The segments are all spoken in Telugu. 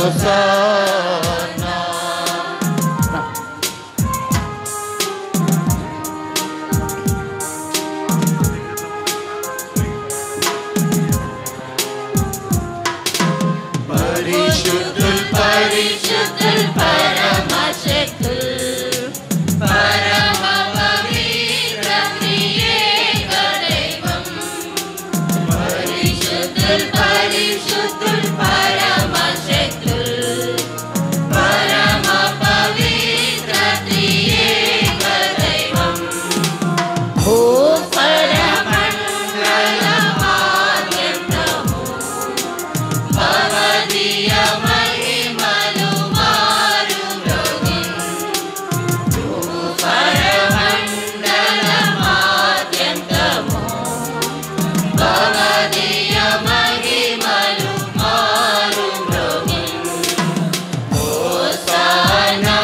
హోసానా. పరిశుద్ధుల్ పరిశుద్ధుల్ పరమశక్తుల్ పరమ పవిత్ర త్రియేక దైవం. పరిశుద్ధుల్ పరిశుద్ధుల్ పరమశక్తుల్ పరమ పవిత్ర త్రియేక దైవం. ఓ పరమండలమాద్యంతము భవదీయ మహిమలు మారు మ్రోగిన్. ఓ పరమండలమాద్యంతము భవదీయ మహిమలు మారు మ్రోగిన్. హోసానా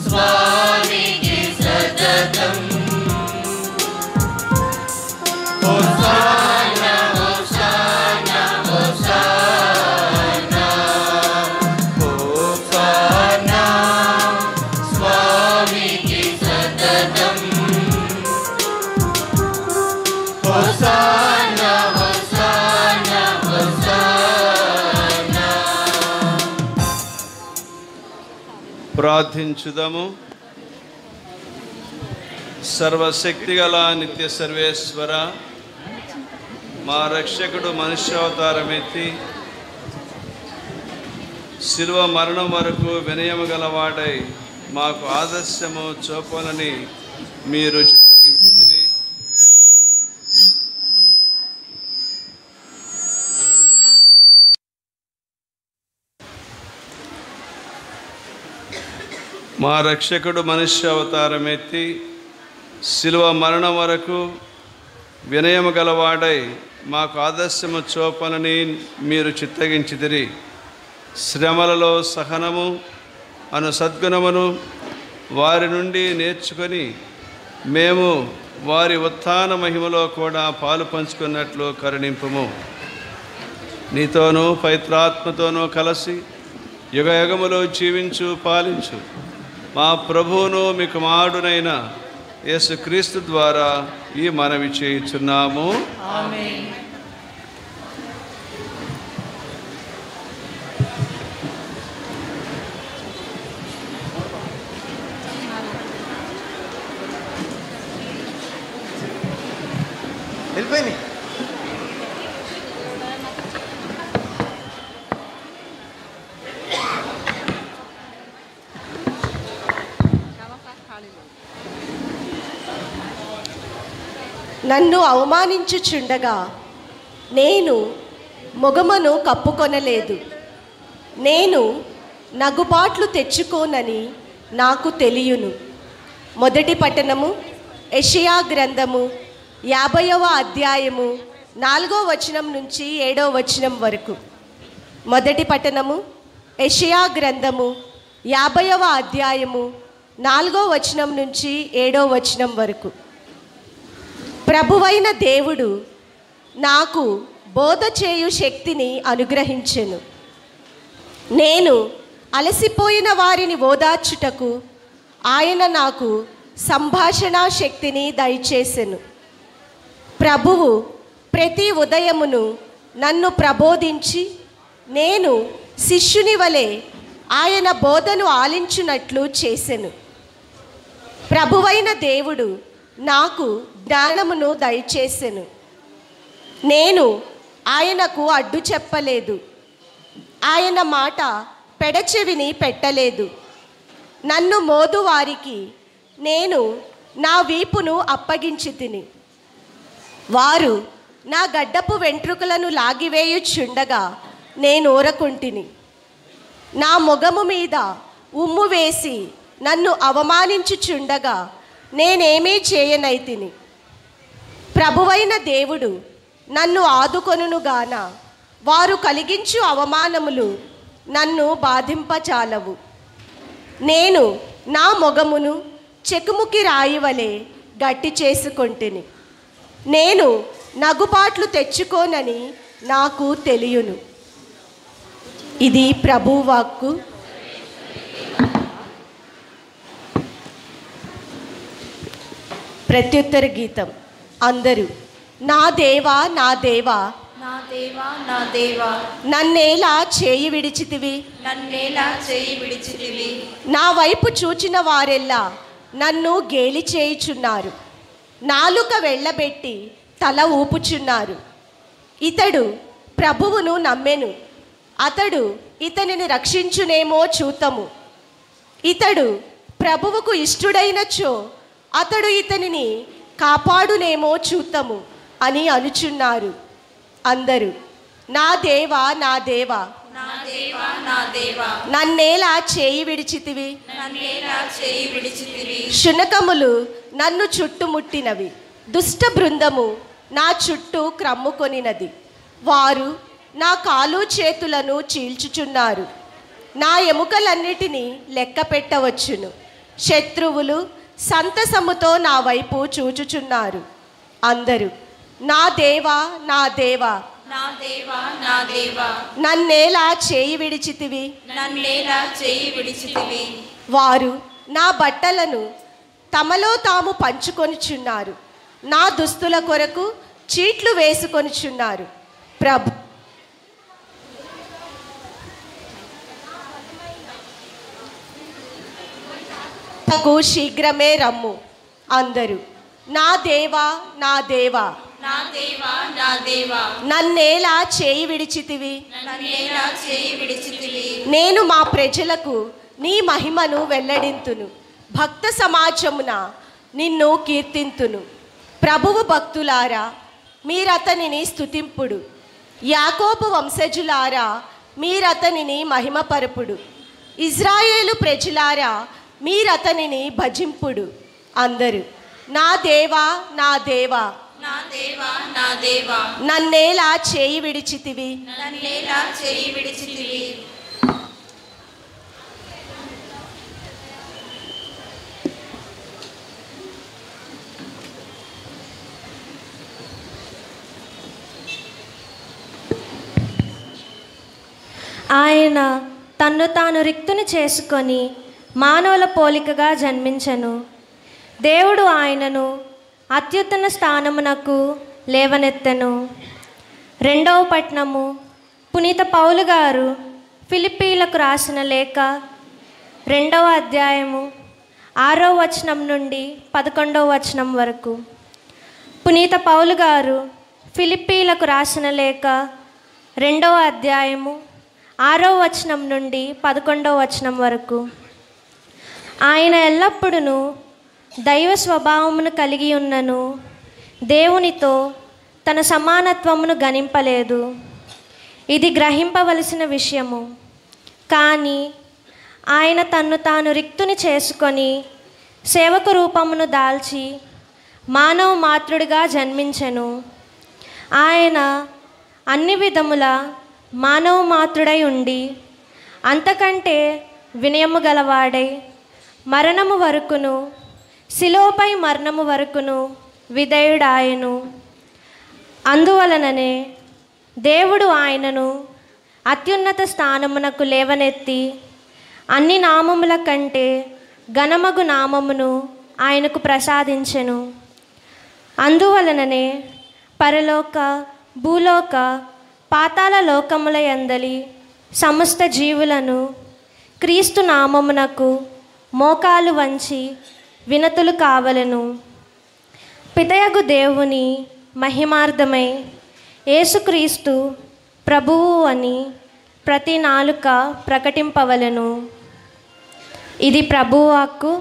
స్వామికి సతతం. Hosanna hosanna hosanna. హోసానా స్వామికి సతతం. Hosanna hosanna hosanna. ప్రార్థించుదము. సర్వశక్తిగల నిత్య సర్వేశ్వర, మా రక్షకుడు మనుష్యావతారమెత్తి శిలువ మరణం వరకు వినయము గలవాడై మాకు ఆదర్శము చూపాలని మీరు చిత్తగించితిరి. మా రక్షకుడు మనుష్యావతారమెత్తి శిలువ మరణం వరకు వినయము గలవాడై మాకు ఆదర్శము చూపనని మీరు చిత్తగించితిరి. శ్రమలలో సహనము అను సద్గుణమును వారి నుండి నేర్చుకొని మేము వారి ఉత్థాన మహిమలో కూడా పాలు పంచుకున్నట్లు కరుణింపుము. నీతోనూ పవిత్రాత్మతోనూ కలిసి యుగయుగములో జీవించు పాలించు మా ప్రభువును మీ కుమారుడైన యేసుక్రీస్తు ద్వారా ఈ మనవి చేయుచున్నాము. ఆమేన్. వెళ్ళిపోయింది. నన్ను అవమానించుచుండగా నేను మొగమను కప్పుకొనలేదు. నేను నగుబాట్లు తెచ్చుకోనని నాకు తెలియను. మొదటి పట్టణము యెషయా గ్రంథము 50వ అధ్యాయము 4వ వచనం నుంచి 7వ వచనం వరకు. మొదటి పట్టణము యెషయా గ్రంథము 50వ అధ్యాయము 4వ వచనం నుంచి 7వ వచనం వరకు. ప్రభువైన దేవుడు నాకు బోధ చేయు శక్తిని అనుగ్రహించెను. నేను అలసిపోయిన వారిని ఓదార్చుటకు ఆయన నాకు సంభాషణా శక్తిని దయచేసెను. ప్రభువు ప్రతి ఉదయమును నన్ను ప్రబోధించి నేను శిష్యుని వలె ఆయన బోధను ఆలించునట్లు చేసెను. ప్రభువైన దేవుడు నాకు జ్ఞానమును దయచేసెను. నేను ఆయనకు అడ్డు చెప్పలేదు. ఆయన మాట పెడచెవిని పెట్టలేదు. నన్ను మోదు వారికి నేను నా వీపును అప్పగించి తిని వారు నా గడ్డపు వెంట్రుకలను లాగివేయుచుండగా నేను ఊరకుంటిని. నా మొగము మీద ఉమ్ము వేసి నన్ను అవమానించుచుండగా నేనేమీ చేయనైతిని. ప్రభువైన దేవుడు నన్ను ఆదుకొనుగాన వారు కలిగించు అవమానములు నన్ను బాధింపచాలవు. నేను నా మొగమును చెకుముకి రాయి వలె గట్టి చేసుకొంటిని. నేను నగుబాట్లు తెచ్చుకోనని నాకు తెలియను. ఇది ప్రభువు వాక్కు. ప్రత్యుత్తర గీతం. అందరూ నా దేవా నా దేవా నా దేవా నా దేవా నన్నేలా చేయి విడిచితివి, నన్నేలా చేయి విడిచితివి. నా వైపు చూచిన వారెల్లా నన్ను గేలి చేయుచున్నారు, నాలుక వెళ్ళబెట్టి తల ఊపుచున్నారు. ఇతడు ప్రభువును నమ్మెను, అతడు ఇతనిని రక్షించునేమో చూతము. ఇతడు ప్రభువుకు ఇష్టుడైనచో అతడు ఇతనిని కాపాడునేమో చూతము అని అనుచున్నారు. అందరూ నా దేవా నా దేవా నా దేవా నా దేవా నన్నేలా చేయి విడిచితివి, నన్నేలా చేయి విడిచితివి. శునకములు నన్ను చుట్టుముట్టినవి, దుష్ట బృందము నా చుట్టూ క్రమ్ముకొనినది. వారు నా కాలు చేతులను చీల్చుచున్నారు, నా ఎముకలన్నిటినీ లెక్క పెట్టవచ్చును. శత్రువులు సంతసముతో నా వైపు చూచుచున్నారు. అందరూ నా దేవా నా దేవా నా దేవా నా దేవా నన్నేలా చేయి విడిచితివి, నన్నేలా చేయి విడిచితివి. వారు నా బట్టలను తమలో తాము పంచుకొనిచున్నారు, నా దుస్తుల కొరకు చీట్లు వేసుకొనిచున్నారు. ప్రభు శీఘ్రమే రమ్ము. అందరూ నా దేవా నా దేవా నా దేవా నా దేవా నన్నేలా చేయి విడిచితివి, నన్నేలా చేయి విడిచితివి. నేను మా ప్రజలకు నీ మహిమను వెల్లడింతును, భక్త సమాజమున నిన్ను కీర్తింతును. ప్రభువు భక్తులారా మీరతనిని స్తుతింపుడు, యాకోబు వంశజులారా మీరతనిని మహిమపరపుడు. ఇజ్రాయేలు ప్రజలారా మీరతనిని భజింపుడు. అందరూ నా దేవా నా దేవా నా దేవా నా దేవా నన్నేలా చేయి విడిచితివి, నన్నేలా చేయి విడిచితివి. ఆయన తన్ను తాను రిక్తుని చేసుకొని మానవుల పోలికగా జన్మించెను. దేవుడు ఆయనను అత్యున్నత స్థానమునకు లేవనెత్తెను. రెండవ పట్టణము. పునీత పౌలు గారు ఫిలిప్పీలకు రాసిన లేఖ 2వ అధ్యాయము 6వ వచనం నుండి 11వ వచనం వరకు. పునీత పౌలు గారు ఫిలిప్పీలకు రాసిన లేఖ 2వ అధ్యాయము 6వ వచనం నుండి 11వ వచనం వరకు. ఆయన ఎల్లప్పుడూ దైవ స్వభావమును కలిగి ఉన్నను, దేవునితో తన సమానత్వమును గణింపలేదు. ఇది గ్రహింపవలసిన విషయము. కానీ ఆయన తన్ను తాను రిక్తుని చేసుకొని సేవక రూపమును దాల్చి మానవ మాతృడిగా జన్మించెను. ఆయన అన్ని విధముల మానవ మాతృడై ఉండి అంతకంటే వినయము గలవాడై మరణము వరకును, శిలువపై మరణము వరకును విధేయుడాయెను. అందువలననే దేవుడు ఆయనను అత్యున్నత స్థానమునకు లేవనెత్తి అన్ని నామముల కంటే ఘనమగు నామమును ఆయనకు ప్రసాదించెను. అందువలననే పరలోక, భూలోక, పాతాళ లోకముల యందలి సమస్త జీవులను క్రీస్తు నామమునకు మోకాలు వంచి వినతులు కావలెను. పితయగు దేవుని మహిమార్థమై యేసుక్రీస్తు ప్రభువు అని ప్రతి నాలుక ప్రకటింపవలెను. ఇది ప్రభువు వాక్కు.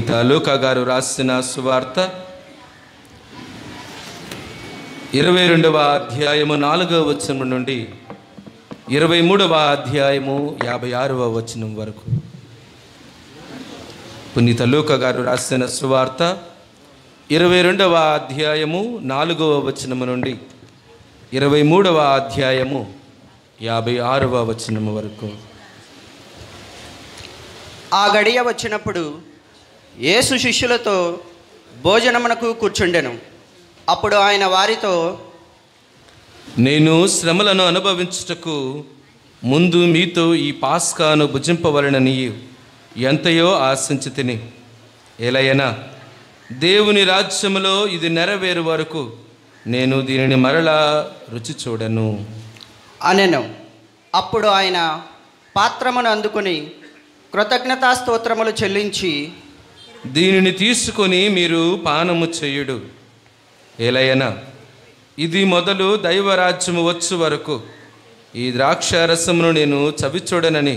పునీత లూకా గారు రాసిన సువార్త 22వ అధ్యాయము 4వ వచనం నుండి 23వ అధ్యాయము 56వ వచనం వరకు. పునీత లూకా గారు రాసిన సువార్త 22వ అధ్యాయము 4వ వచనము నుండి 23వ అధ్యాయము 56వ వచనము వరకు. ఆ గడియ వచ్చినప్పుడు యేసు శిష్యులతో భోజనమునకు కూర్చుండెను. అప్పుడు ఆయన వారితో, నేను శ్రమలను అనుభవించుటకు ముందు మీతో ఈ పాస్కాను భుజింపవలనని ఎంతయో ఆశించి తిని, ఎలయనా దేవుని రాజ్యములో ఇది నెరవేరు వరకు నేను దీనిని మరలా రుచి చూడను అనెను. అప్పుడు ఆయన పాత్రమును అందుకుని కృతజ్ఞతాస్తోత్రములు చెల్లించి, దీనిని తీసుకొని మీరు పానము చేయుడు. ఎలయనా ఇది మొదలు దైవరాజ్యము వచ్చు వరకు ఈ ద్రాక్షారసమును నేను చవిచూడనని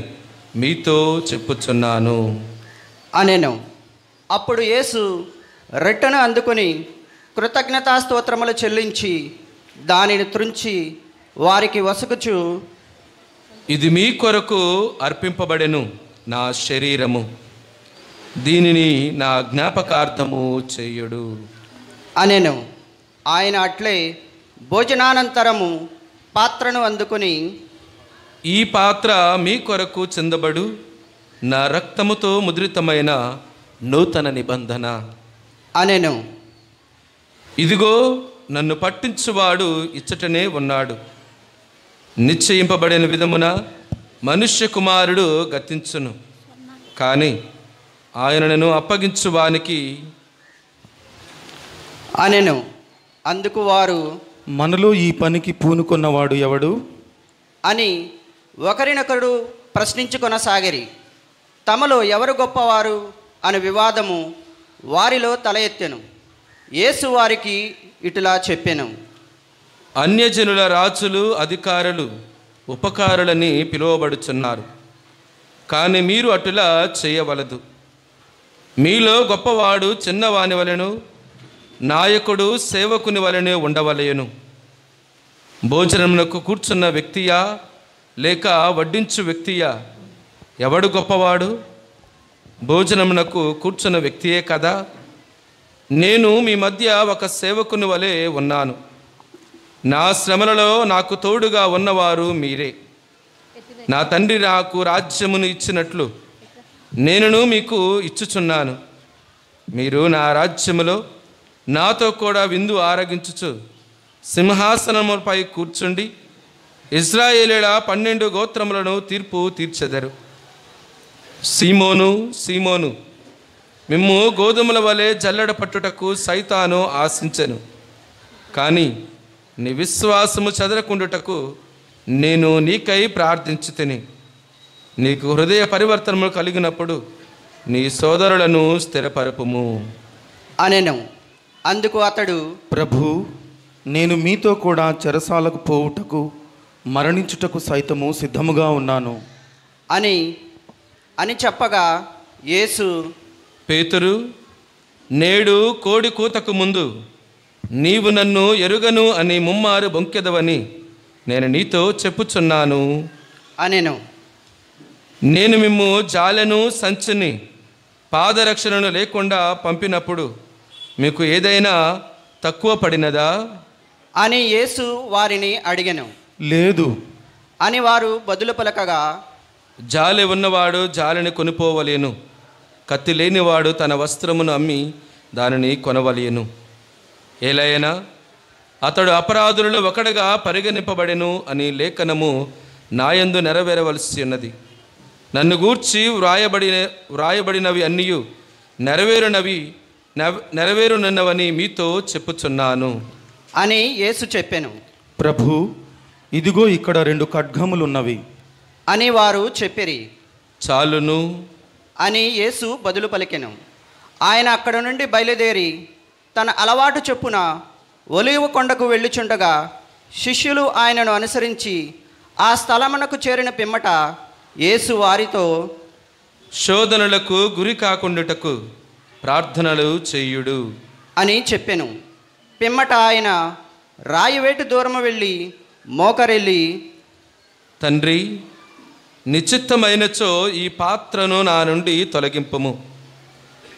మీతో చెప్పుచున్నాను అనెను. అప్పుడు యేసు రొట్టెను అందుకుని కృతజ్ఞతాస్తోత్రములు చెల్లించి దానిని త్రుంచి వారికి వసుకుచు, ఇది మీ కొరకు అర్పింపబడెను నా శరీరము, దీనిని నా జ్ఞాపకార్థము చేయుడు అనెను. ఆయన అట్లే భోజనానంతరము పాత్రను అందుకుని, ఈ పాత్ర మీ కొరకు చెందబడు నా రక్తముతో ముద్రితమైన నూతన నిబంధన అనెను. ఇదిగో నన్ను పట్టించువాడు ఇచ్చటనే ఉన్నాడు. నిశ్చయింపబడిన విధమున మనుష్య కుమారుడు గతించును, కానీ ఆయనను అప్పగించువానికి అనెను. అందుకు వారు, మనలో ఈ పనికి పూనుకున్నవాడు ఎవడు అని ఒకరినొకరు ప్రశ్నించుకొనసాగిరి. తమలో ఎవరు గొప్పవారు అని వివాదము వారిలో తల ఎత్తెను. యేసు వారికి ఇటులా చెప్పెను, అన్యజనుల రాజులు అధికారులు ఉపకారులని పిలువబడుచున్నారు, కానీ మీరు అటులా చేయవలదు. మీలో గొప్పవాడు చిన్నవాని వలెను, నాయకుడు సేవకుని వలనే ఉండవలెను. భోజనమునకు కూర్చున్న వ్యక్తియా లేక వడ్డించు వ్యక్తియా? ఎవడు గొప్పవాడు? భోజనమునకు కూర్చున్న వ్యక్తియే కదా. నేను మీ మధ్య ఒక సేవకుని వలె ఉన్నాను. నా శ్రమలలో నాకు తోడుగా ఉన్నవారు మీరే. నా తండ్రి నాకు రాజ్యమును ఇచ్చినట్లు నేనును మీకు ఇచ్చుచున్నాను. మీరు నా రాజ్యములో నాతో కూడా విందు ఆరగించుచు సింహాసనముపై కూర్చుండి ఇశ్రాయేలీయుల 12 గోత్రములను తీర్పు తీర్చెదరు. సీమోను, సీమోను, మిమ్ము గోధుమల వలె జల్లెడ పట్టుటకు సైతాను ఆశించెను, కానీ నీ విశ్వాసము చెదరకుండుటకు నేను నీకై ప్రార్థించుతిని. నీకు హృదయ పరివర్తనము కలిగినప్పుడు నీ సోదరులను స్థిరపరపుము అనెను. అందుకు అతడు, ప్రభు, నేను మీతో కూడా చెరసాలకు పోవుటకు మరణించుటకు సైతము సిద్ధముగా ఉన్నాను అని చెప్పగా యేసు, పేతురు, నేడు కోడి కూతకు ముందు నీవు నన్ను ఎరుగను అని ముమ్మారు బొంకెదవని నేను నీతో చెప్పుచున్నాను అనెను. నేను మిమ్ము జాలెను సంచిని పాదరక్షణను లేకుండా పంపినప్పుడు మీకు ఏదైనా తక్కువ పడినదా అని యేసు వారిని అడిగెను. లేదు అని వారు బదులు పలకగా, జాలి ఉన్నవాడు జాలిని కొనిపోవలేను, కత్తి లేనివాడు తన వస్త్రమును అమ్మి దానిని కొనవలేను. ఏలైనా అతడు అపరాధులలో ఒకడుగా పరిగణింపబడెను అని లేఖనము నాయందు నెరవేరవలసి ఉన్నది. నన్ను గూర్చి వ్రాయబడినవి అన్నీ నెరవేరునన్నవని మీతో చెప్పుచున్నాను అని యేసు చెప్పెను. ప్రభు, ఇదిగో ఇక్కడ 2 ఖడ్గములున్నవి అని వారు చెప్పిరి. చాలును అని యేసు బదులు పలికెను. ఆయన అక్కడ నుండి బయలుదేరి తన అలవాటు చొప్పున ఒలీవ కొండకు వెళ్ళుచుండగా శిష్యులు ఆయనను అనుసరించి ఆ స్థలమునకు చేరిన పిమ్మట యేసు వారితో, శోధనలకు గురి కాకుండుటకు ప్రార్థనలు చేయుడు అని చెప్పెను. పిమ్మట ఆయన రాయివేటు దూరము వెళ్ళి మోకరెళ్ళి, తండ్రి, నిశ్చిత్తమైనచో ఈ పాత్రను నా నుండి తొలగింపుము,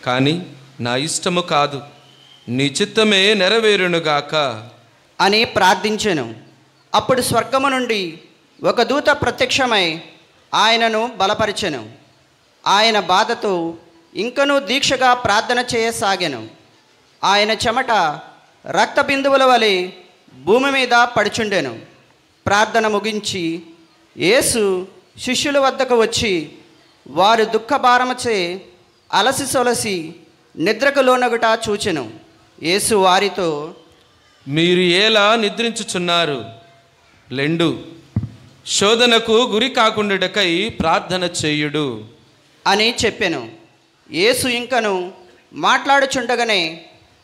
కానీ నా ఇష్టము కాదు, నీ చిత్తమే నెరవేరునుగాక అని ప్రార్థించెను. అప్పుడు స్వర్గము నుండి ఒక దూత ప్రత్యక్షమై ఆయనను బలపరిచెను. ఆయన బాధతో ఇంకనూ దీక్షగా ప్రార్థన చేయసాగెను. ఆయన చెమట రక్త బిందువుల వలె భూమి మీద పడుచుండెను. ప్రార్థన ముగించి యేసు శిష్యుల వద్దకు వచ్చి వారు దుఃఖభారముచే అలసి సొలసి నిద్రకు లోనగుట చూచెను. యేసు వారితో, మీరు ఎలా నిద్రించుచున్నారు? లెండు, శోధనకు గురి కాకుండుటకై ప్రార్థన చేయుడు అని చెప్పెను. యేసు ఇంకను మాట్లాడుచుండగానే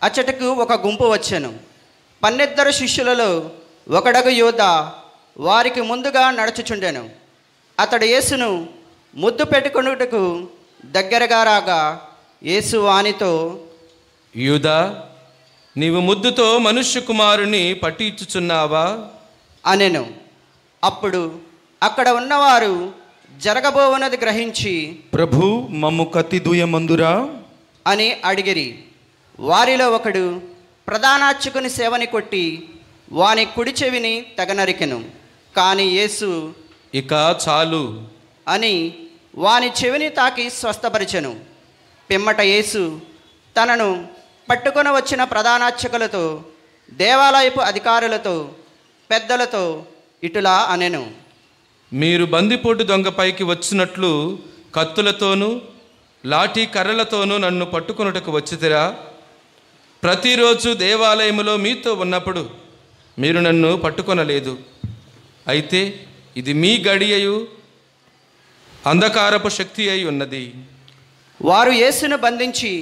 అచ్చటకు ఒక గుంపు వచ్చెను. 12 శిష్యులలో ఒకడగు యూద వారికి ముందుగా నడుచుచుండెను. అతడు యేసును ముద్దు పెట్టుకొనుటకు దగ్గరగా రాగా యేసు వానితో, యూదా, నీవు ముద్దుతో మనుష్య కుమారుని పట్టించుచున్నావా అనెను. అప్పుడు అక్కడ ఉన్నవారు జరగబోవున్నది గ్రహించి, ప్రభు, మమ్ము కత్తి దూయమందురా అని అడిగిరి. వారిలో ఒకడు ప్రధానార్చకుని సేవని కొట్టి వాని కుడి చెవిని తెగనరికెను. కానీ యేసు, ఇక చాలు అని వాని చెవిని తాకి స్వస్థపరిచెను. పిమ్మట యేసు తనను పట్టుకొని వచ్చిన ప్రధానార్చకులతో, దేవాలయపు అధికారులతో, పెద్దలతో ఇటులా అనెను, మీరు బందిపోటు దొంగపైకి వచ్చినట్లు కత్తులతోనూ లాఠీ కర్రలతోనూ నన్ను పట్టుకొనుటకు వచ్చితిరా? ప్రతిరోజు దేవాలయములో మీతో ఉన్నప్పుడు మీరు నన్ను పట్టుకొనలేదు. అయితే ఇది మీ గడియయు అంధకారపు శక్తి అయి ఉన్నది. వారు యేసును బంధించి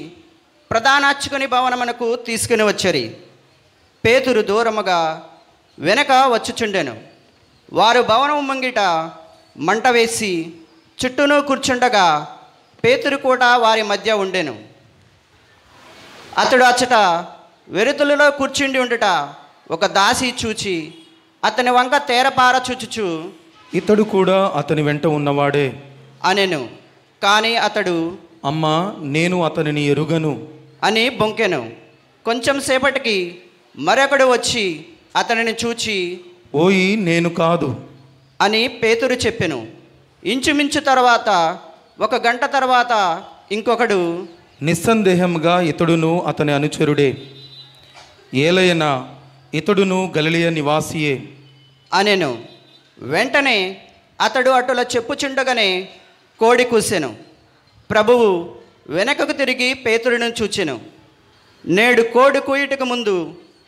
ప్రధానార్చకుని భవనమునకు తీసుకుని వచ్చరి. పేతురు దూరముగా వెనక వచ్చుచుండెను. వారు భవనము ముంగిట మంట వేసి చుట్టూను కూర్చుండగా పేతురు కూడా వారి మధ్య ఉండెను. అతడు అచ్చట వెరుతులలో కూర్చుండి ఉండుట ఒక దాసి చూచి అతని వంక తేరపార చూచుచు, ఇతడు కూడా అతని వెంట ఉన్నవాడే అనెను. కానీ అతడు, అమ్మా, నేను అతనిని ఎరుగను అని బొంకెను. కొంచెం సేపటికి మరొకడు వచ్చి అతనిని చూచి, ఓయి, నేను కాదు అని పేతురు చెప్పెను. ఇంచుమించు తర్వాత 1 గంట తర్వాత ఇంకొకడు, నిస్సందేహంగా ఇతడును అతని అనుచరుడే, ఏలయన ఇతడును గలిలయ నివాసియే అనెను. వెంటనే అతడు అటుల చెప్పుచుండగానే కోడి కూసెను. ప్రభువు వెనకకు తిరిగి పేతురును చూచెను. నేడు కోడి కూయుటకు ముందు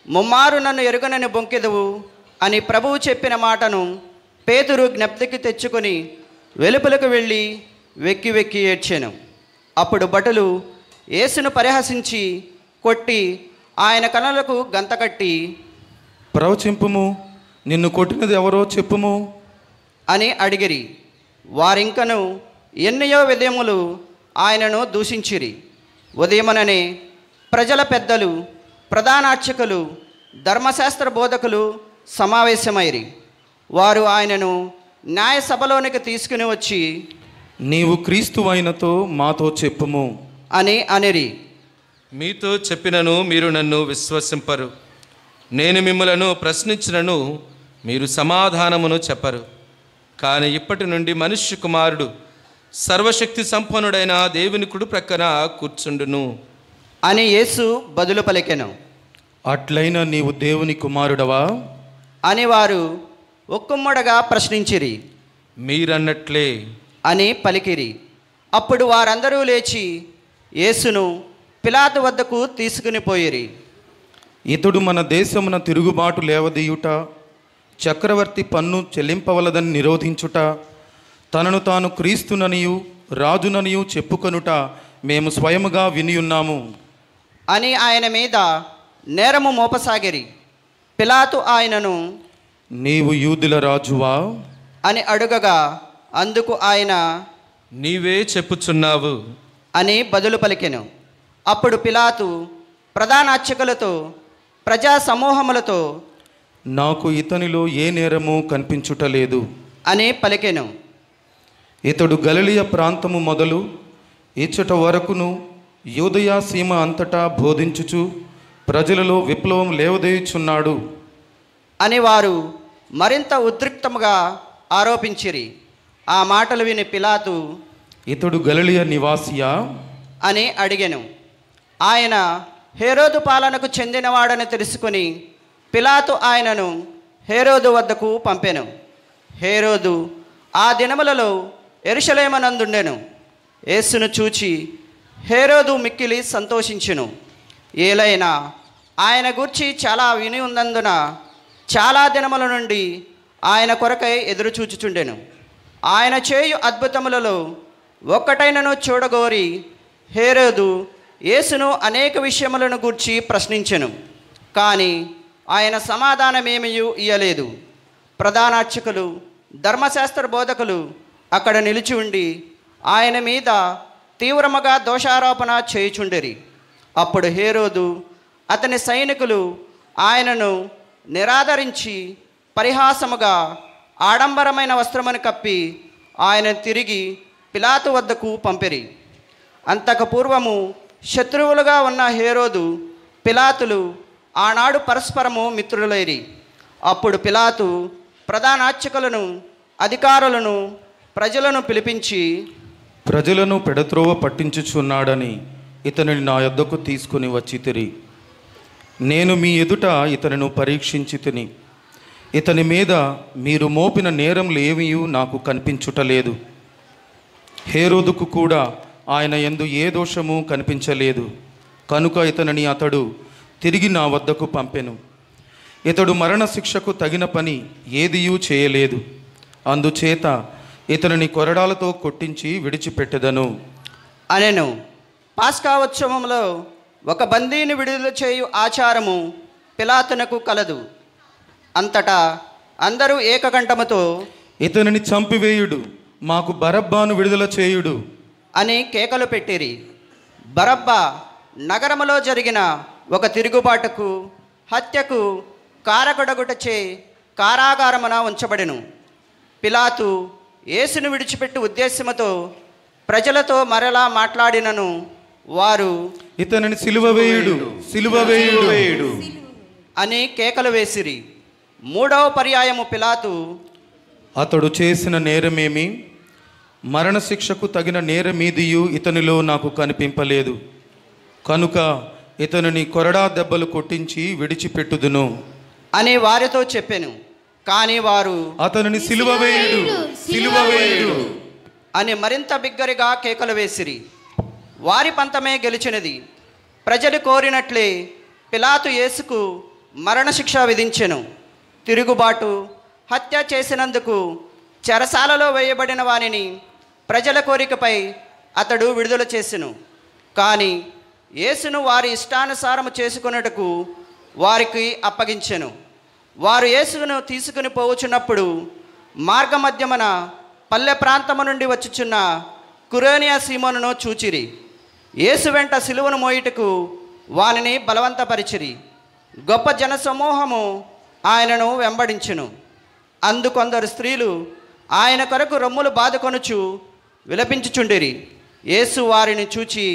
ముమ్మారు నన్ను ఎరుగనని బొంకెదవు అని ప్రభువు చెప్పిన మాటను పేతురు జ్ఞప్తికి తెచ్చుకొని వెలుపలకు వెళ్ళి వెక్కి వెక్కి ఏడ్చెను. అప్పుడు భటులు యేసును పరిహసించి కొట్టి ఆయన కనులకు గంతకట్టి, ప్రవచింపుము, నిన్ను కొట్టినది ఎవరో చెప్పుము అని అడిగిరి. వారింకను ఎన్నయో విధములు ఆయనను దూషించిరి. ఉదయముననే ప్రజల పెద్దలు, ప్రధానార్చకులు, ధర్మశాస్త్ర బోధకులు సమావేశమైరి. వారు ఆయనను న్యాయసభలోనికి తీసుకుని వచ్చి, నీవు క్రీస్తువైనతో మాతో చెప్పుము అని అనిరి. మీతో చెప్పినను మీరు నన్ను విశ్వసింపరు. నేను మిమ్మలను ప్రశ్నించినను మీరు సమాధానమును చెప్పరు. కానీ ఇప్పటి నుండి మనుష్య కుమారుడు సర్వశక్తి సంపన్నుడైన దేవుని కుడి ప్రక్కన కూర్చుండును అని యేసు బదులు పలికెను. అట్లయినా నీవు దేవుని కుమారుడవా అని వారు ఒక్కుమ్మడగా ప్రశ్నించిరి. మీరన్నట్లే అని పలికిరి. అప్పుడు వారందరూ లేచి యేసును పిలాతు వద్దకు తీసుకుని పోయిరి. ఇతడు మన దేశమున తిరుగుబాటు లేవదీయుట, చక్రవర్తి పన్ను చెల్లింపవలదని నిరోధించుట, తనను తాను క్రీస్తుననియు రాజుననియు చెప్పుకొనుట మేము స్వయముగా వినియున్నాము అని ఆయన మీద నేరము మోపసాగిరి. పిలాతు ఆయనను, నీవు యూదుల రాజువా అని అడుగగా అందుకు ఆయన, నీవే చెప్పుచున్నావు అని బదులు పలికెను. అప్పుడు పిలాతు ప్రధాన అర్చకులతో ప్రజా సమూహములతో నాకు ఇతనిలో ఏ నేరము కనిపించుటలేదు అని పలికెను. ఇతడు గలిలయ ప్రాంతము మొదలు ఇచ్చట వరకును యూదయ సీమ అంతటా బోధించుచు ప్రజలలో విప్లవం లేవదేయుచున్నాడు అని వారు మరింత ఉద్రిక్తముగా ఆరోపించిరి. ఆ మాటలు విని పిలాతు ఇతడు గలిలయ నివాసియా అని అడిగెను. ఆయన హేరోదు పాలనకు చెందినవాడని తెలుసుకొని పిలాతు ఆయనను హేరోదు వద్దకు పంపెను. హేరోదు ఆ దినములలో యెరూషలేమునందుండెను. యేసును చూచి హేరోదు మిక్కిలి సంతోషించెను. ఏలైనా ఆయన గూర్చి చాలా విని ఉన్నందున చాలా దినముల నుండి ఆయన కొరకై ఎదురుచూచుచుండెను. ఆయన చేయు అద్భుతములలో ఒక్కటైనను చూడగోరి హేరోదు యేసును అనేక విషయములను గూర్చి ప్రశ్నించెను. కానీ ఆయన సమాధానమేమియూ ఇయ్యలేదు. ప్రధానార్చకులు ధర్మశాస్త్ర బోధకులు అక్కడ నిలిచి ఉండి ఆయన మీద తీవ్రముగా దోషారోపణ చేయుచుండిరి. అప్పుడు హేరోదు అతని సైనికులు ఆయనను నిరాదరించి పరిహాసముగా ఆడంబరమైన వస్త్రమును కప్పి ఆయన తిరిగి పిలాతు వద్దకు పంపిరి. అంతకు పూర్వము శత్రువులుగా ఉన్న హేరోదు పిలాతులు ఆనాడు పరస్పరము మిత్రులైరి. అప్పుడు పిలాతు ప్రధానార్చకులను అధికారులను ప్రజలను పిలిపించి ప్రజలను పెడత్రోవ పట్టించుచున్నాడని ఇతనిని నా యొద్దకు తీసుకుని వచ్చి తిరి. నేను మీ ఎదుట ఇతనిని పరీక్షించి తిని ఇతని మీద మీరు మోపిన నేరములు ఏమీ నాకు కనిపించుటలేదు. హేరోదుకు కూడా ఆయన యందు ఏ దోషము కనిపించలేదు కనుక ఇతనిని అతడు తిరిగి నా వద్దకు పంపెను. ఇతడు మరణశిక్షకు తగిన పని ఏదియూ చేయలేదు. అందుచేత ఇతనిని కొరడాలతో కొట్టించి విడిచిపెట్టెదను అనెను. పాస్కా ఉత్సవంలో ఒక బందీని విడుదల చేయు ఆచారము పిలాతునకు కలదు. అంతటా అందరూ ఏకకంఠముతో ఇతనిని చంపివేయుడు, మాకు బరబ్బాను విడుదల చేయుడు అని కేకలు పెట్టిరి. బరబ్బా నగరములో జరిగిన ఒక తిరుగుబాటుకు హత్యకు కారకుడగుటచే కారాగారమున ఉంచబడెను. పిలాతు యేసును విడిచిపెట్టి ఉద్దేశముతో ప్రజలతో మరలా మాట్లాడినను వారు ఇతనిని సిలువ వేయుడు, సిలువ వేయుడు అని కేకలు వేసిరి. మూడవ పర్యాయము పిలాతు అతడు చేసిన నేరమేమి? మరణశిక్షకు తగిన నేరమీదియు ఇతనిలో నాకు కనిపింపలేదు కనుక ఇతనిని కొరడా దెబ్బలు కొట్టించి విడిచిపెట్టుదును అని వారితో చెప్పెను. కానీ వారు అతనిని సిలువ వేయుడు, సిలువ వేయుడు అని మరింత బిగ్గరగా కేకలు వేసిరి. వారి పంతమే గెలిచినది. ప్రజలు కోరినట్లే పిలాతు యేసుకు మరణశిక్ష విధించెను. తిరుగుబాటు హత్య చేసినందుకు చెరసాలలో వేయబడిన వానిని ప్రజల కోరికపై అతడు విడుదల చేసెను. కానీ యేసును వారి ఇష్టానుసారము చేసుకొనుటకు వారికి అప్పగించెను. వారు యేసును తీసుకుని పోవచ్చున్నప్పుడు మార్గమధ్యమున పల్లె ప్రాంతము నుండి వచ్చుచున్న కురేనియా సీమోనును చూచిరి. యేసు వెంట సిలువను మోయుటకు వానిని బలవంతపరిచిరి. గొప్ప జనసమూహము ఆయనను వెంబడించెను. అందుకొందరు స్త్రీలు ఆయన కొరకు రొమ్ములు బాదుకొనుచు విలపించుచుండిరి. యేసు వారిని చూచి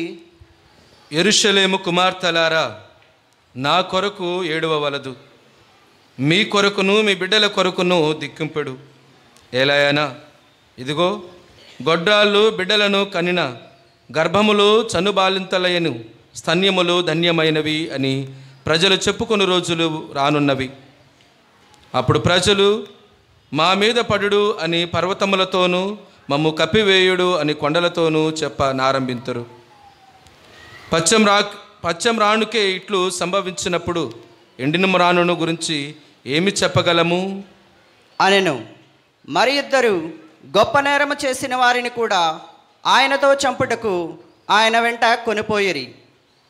యెరూషలేము కుమార్తెలారా, నా కొరకు ఏడవవలదు. మీ కొరకును మీ బిడ్డల కొరకును దిక్కింపుడు. ఎలాయనా ఇదిగో గొడ్రాళ్ళు బిడ్డలను కనిన గర్భములు చనుబాలింతలయను స్తన్యములు ధన్యమైనవి అని ప్రజలు చెప్పుకుని రోజులు రానున్నవి. అప్పుడు ప్రజలు మా మీద పడుడు అని పర్వతములతోనూ మమ్ము కప్పివేయుడు అని కొండలతోనూ చెప్పనారంభింతురు. పచ్చం రాణుకే ఇట్లు సంభవించినప్పుడు ఎండిన రాణును గురించి ఏమి చెప్పగలము అనెను. మరి ఇద్దరు గొప్ప నేరము చేసిన వారిని కూడా ఆయనతో చంపుటకు ఆయన వెంట కొనిపోయిరి.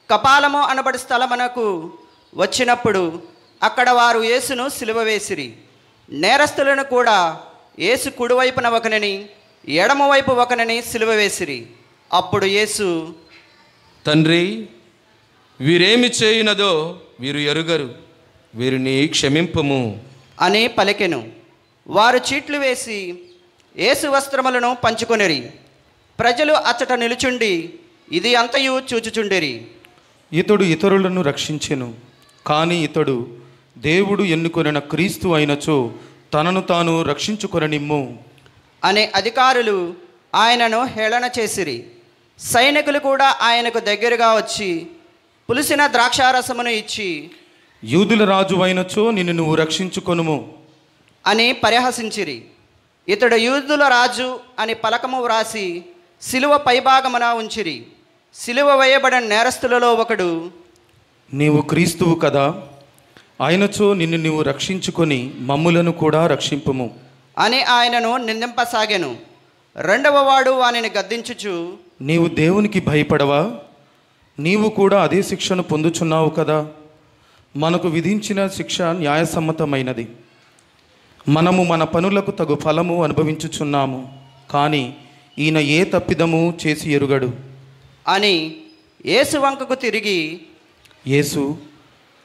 కపాలము అనబడి స్థలమునకు వచ్చినప్పుడు అక్కడ వారు యేసును సిలువ వేసిరి. నేరస్తులను కూడా యేసు కుడివైపున ఒకనని ఎడమవైపు ఒకనని సిలువ వేసిరి. అప్పుడు యేసు, తండ్రి, వీరేమి చేయునదో వీరు ఎరుగరు, వీరిని క్షమింపుము అని పలికెను. వారు చీట్లు వేసి యేసు వస్త్రములను పంచుకొనిరి. ప్రజలు అచ్చట నిలుచుండి ఇది అంతయు చూచుచుండిరి. ఇతడు ఇతరులను రక్షించెను, కానీ ఇతడు దేవుడు ఎన్నుకొనిన క్రీస్తు అయినచో తనను తాను రక్షించుకొననిమ్ము అనే అధికారులు ఆయనను హేళన చేసిరి. సైనికులు కూడా ఆయనకు దగ్గరగా వచ్చి పులిసిన ద్రాక్షారసమును ఇచ్చి, యూదుల రాజు అయినచో నిన్ను నువ్వు రక్షించుకొనుము అని పరిహసించిరి. ఇతడు యూదుల రాజు అని పలకము వ్రాసి సిలువ పైభాగమున ఉంచిరి. సిలువ వేయబడిన నేరస్తులలో ఒకడు, నీవు క్రీస్తువు కదా, అయినచో నిన్ను నీవు రక్షించుకొని మమ్ములను కూడా రక్షింపుము అని ఆయనను నిందింపసాగెను. రెండవ వాడు వానిని గద్దించుచు, నీవు దేవునికి భయపడవా? నీవు కూడా అదే శిక్షను పొందుచున్నావు కదా. మనకు విధించిన శిక్ష న్యాయసమ్మతమైనది. మనము మన పనులకు తగు ఫలము అనుభవించుచున్నాము, కానీ ఈయన ఏ తప్పిదము చేసి ఎరుగడు అని యేసు వంకకు తిరిగి, యేసు,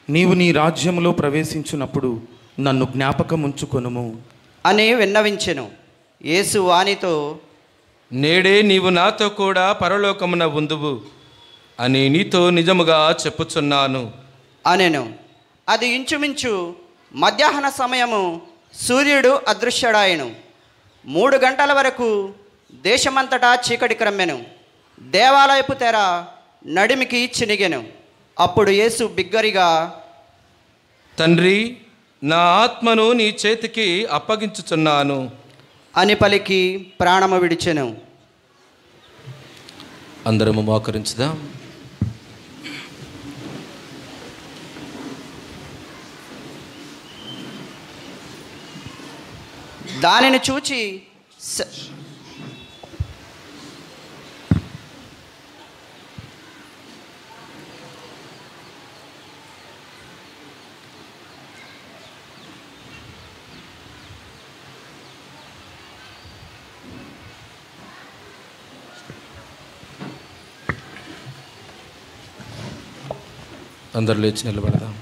నీవు నీ రాజ్యములో ప్రవేశించినప్పుడు నన్ను జ్ఞాపకం ఉంచుకొనుము అని విన్నవించెను. యేసు వానితో, నేడే నీవు నాతో కూడా పరలోకమున ఉందువు అని నీతో నిజముగా చెప్పుచున్నాను అనెను. అది ఇంచుమించు మధ్యాహ్న సమయము. సూర్యుడు అదృశ్యుడాయెను. 3 గంటల వరకు దేశమంతటా చీకటి క్రమ్మెను. దేవాలయపు తెర నడిమికి చినిగెను. అప్పుడు యేసు బిగ్గరిగా, తండ్రి, నా ఆత్మను నీ చేతికి అప్పగించుచున్నాను అని పలికి ప్రాణము విడిచెను. అందరము మోకరించుదాం. దానిని చూచి అందరు లేచి నిలబడదాం.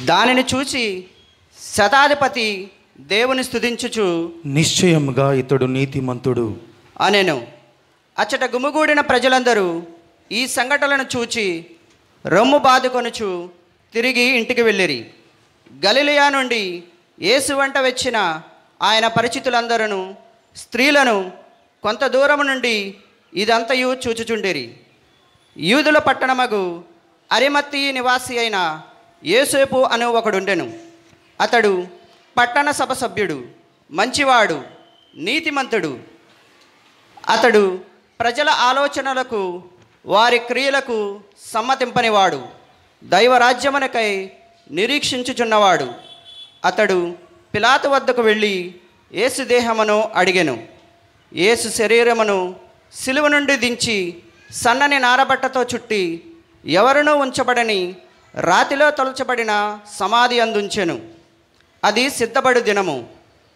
దానిని చూచి శతాధిపతి దేవుని స్తుతించుచు, నిశ్చయముగా ఇతడు నీతిమంతుడు అనెను. అచ్చట గుమిగూడిన ప్రజలందరూ ఈ సంఘటనలను చూచి రొమ్ము బాదుకొనుచు తిరిగి ఇంటికి వెళ్ళిరి. గలిలయ నుండి యేసు వెంట వచ్చిన ఆయన పరిచితులందరూ స్త్రీలను కొంత దూరము నుండి ఇదంతయు చూచుచుండిరి. యూదుల పట్టణమగు అరిమత్తి నివాసి అయిన యోసేపు అను ఒకడుండెను. అతడు పట్టణ సభ సభ్యుడు, మంచివాడు, నీతిమంతుడు. అతడు ప్రజల ఆలోచనలకు వారి క్రియలకు సమ్మతింపనివాడు, దైవరాజ్యమునకై నిరీక్షించుచున్నవాడు. అతడు పిలాతు వద్దకు వెళ్ళి యేసు దేహమును అడిగెను. యేసు శరీరమును సిలువ నుండి దించి సన్నని నారబట్టతో చుట్టి ఎవరునూ ఉంచబడని రాతిలో తొలచబడిన సమాధి అందుంచెను. అది సిద్ధపడు దినము,